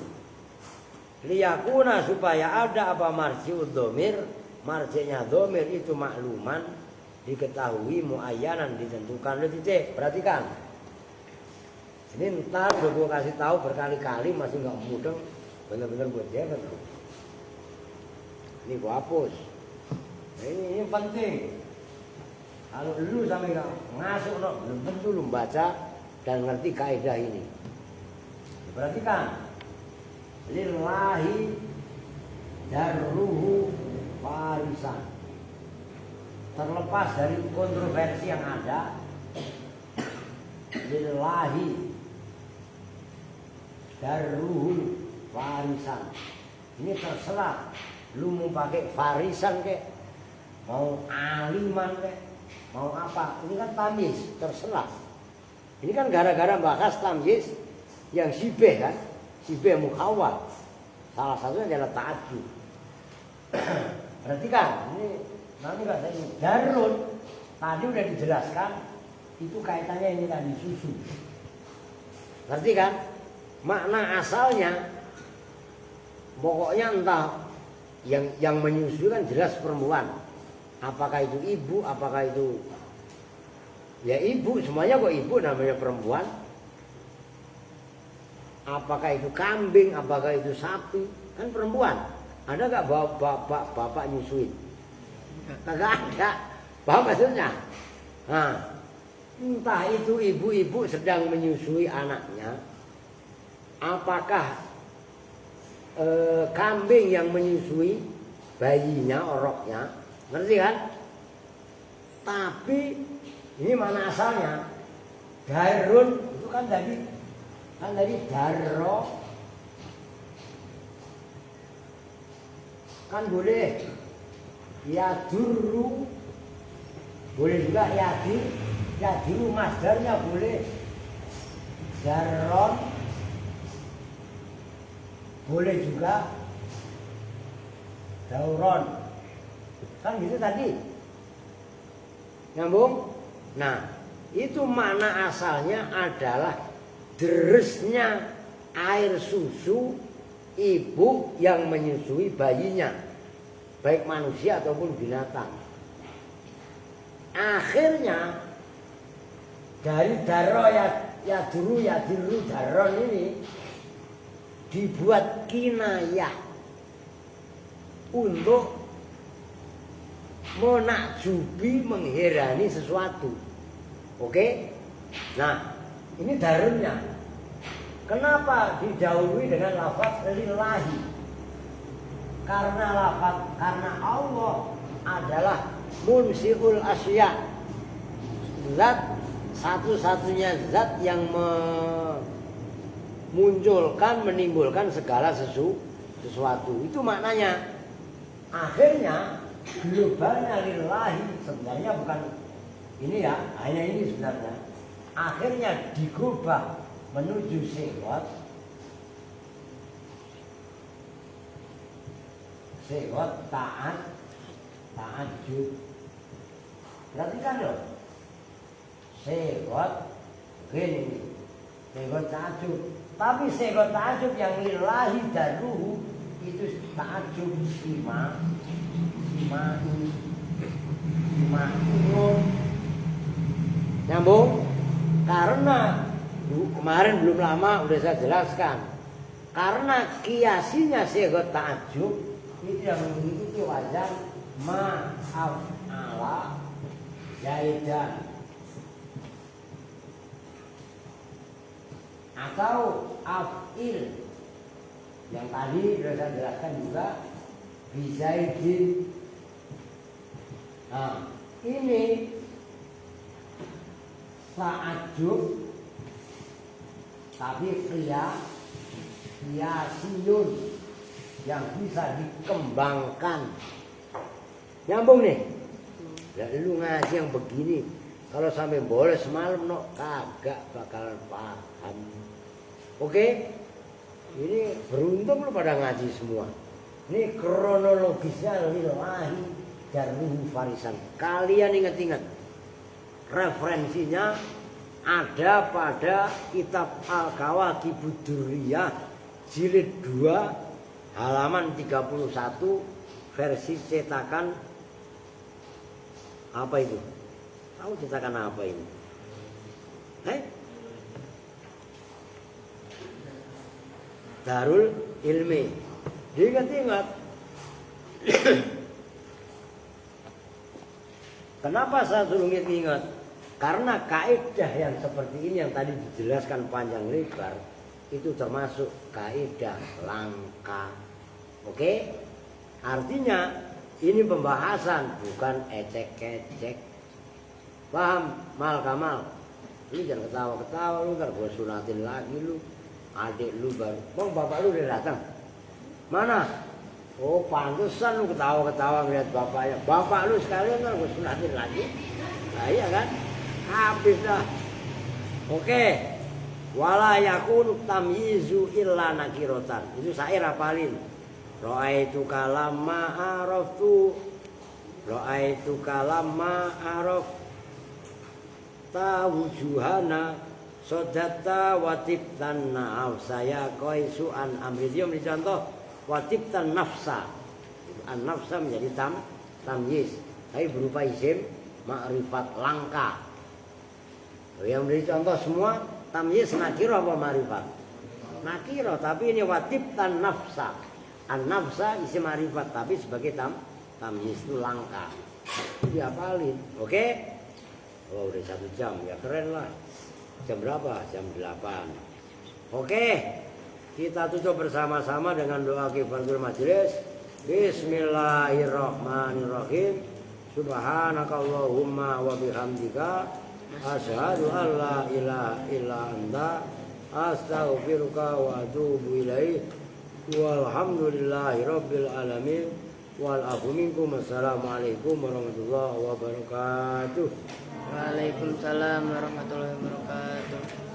Liyakuna supaya ada apa marji'ud domir marji'nya domir itu makluman diketahui muayyanan ditentukan. Lu titik perhatikan ini ntar udah gue kasih tahu berkali-kali masih nggak mudeng bener-bener gue jewer lu. Ini gue hapus. Nah, ini penting. Kalau lu sampai nggak ngasuk no, belum tentu lu baca dan ngerti kaidah ini. Perhatikan, lillahi darruhu farisan. Terlepas dari kontroversi yang ada, lillahi darruhu farisan. Ini terserah, lu mau pakai farisan kek, mau aliman kek. Mau apa? Ini kan tamyiz, terserah. Ini kan gara-gara bahas tamyiz yang sibeh kan, sibeh mukhawwal. Salah satunya adalah ta'addu. Perhatikan, ini nanti nggak saya darun. Tadi udah dijelaskan, itu kaitannya ini tadi susu. Ngerti kan? Makna asalnya, pokoknya entah yang menyusui kan jelas perempuan. Apakah itu ibu, apakah itu ya ibu, semuanya kok ibu namanya perempuan. Apakah itu kambing, apakah itu sapi, kan perempuan. Ada gak bapak nyusuin? Kagak ada. Paham maksudnya? Nah, entah itu ibu-ibu sedang menyusui anaknya, apakah kambing yang menyusui bayinya, oroknya, ngerti kan? Tapi ini mana asalnya? Darun itu kan dari darro, kan boleh yadurru, boleh juga yadiru masdarnya boleh, darron, boleh juga dauron, kan gitu tadi, nyambung. Nah, itu mana asalnya adalah deresnya air susu ibu yang menyusui bayinya, baik manusia ataupun binatang. Akhirnya dari daro yadiru daron ini dibuat kinayah untuk menakjubi, mengherani sesuatu. Oke? Nah, ini darunnya. Kenapa didahului dengan lafaz lillahi? Karena Allah adalah munsiul asya. Zat satu-satunya zat yang memunculkan, menimbulkan segala sesuatu. Itu maknanya. Akhirnya globalnya lillahi sebenarnya bukan ini ya, hanya ini sebenarnya. Akhirnya digubah menuju sehot ta'ajub. Perhatikan loh, sehot gini, sehot ta'ajub. Tapi sehot ta'ajub yang lillahi daruhu itu ta'ajub ima'un. Nyambung? Karena kemarin belum lama udah saya jelaskan. Karena kiasinya sehot ta'ajub itu yang mengikuti wazan ma'af'ala zaidan atau af'il yang tadi sudah saya jelaskan juga bizaidin. Nah, ini ta'ajub tapi qiyasiyun yang bisa dikembangkan. Nyambung nih. Ya, lu ngaji yang begini kalau sampai boleh semalam no kagak bakalan paham. Oke? Ini beruntung lu pada ngaji semua. Ini kronologisnya lillahi daruhu farisan. Kalian ingat-ingat. Referensinya ada pada kitab Al-Kawakibud Durriyah jilid 2 halaman 31 versi cetakan apa itu? Tahu cetakan apa ini? Darul Ilmi. Diingat-ingat. Kenapa saya suruh ingat? Karena kaidah yang seperti ini yang tadi dijelaskan panjang lebar itu termasuk kaidah langka. Oke? Artinya ini pembahasan bukan ecek-ecek. Paham? Mal Kamal. Lu jangan ketawa-ketawa lu, ntar gue sunatin lagi lu. Adik lu baru. Bang, bapak lu udah datang. Mana? Oh, pantesan lu ketawa-ketawa ngeliat bapaknya. Bapak lu sekalian ntar gue sunatin lagi. Nah, iya kan? Habis dah. Oke. Wala yakunu tamyizu illa nakirotan. Itu syair hafalin. Ra'aitu kalamma araftu. Ra'aitu kalamma araf. Tawujuhana sodata watibtan na'af. Saya koisu an amridium dicontoh. Watibtan nafsa. An nafsa menjadi tamyiz. Tapi berupa isim ma'rifat langka. Yang beri contoh semua tamyiz nakiro apa ma'rifat? Nakiro, tapi ini watibtan nafsa. An-nafsa isi ma'rifat, tapi sebagai tamyiz itu langka. Dihafalin, oke? Oh, udah 1 jam, ya keren lah. Jam berapa? Jam 8. Oke, kita tutup bersama-sama dengan doa kifaratul majelis. Bismillahirrahmanirrahim. Subhanakallahumma wa bihamdika asyhadu an la ilaha illa anta astaghfiruka wa atubu ilaik. Walhamdulillahi rabbil alamin. Wal afu minkum. Assalamualaikum warahmatullahi wabarakatuh. Waalaikumsalam warahmatullahi wabarakatuh.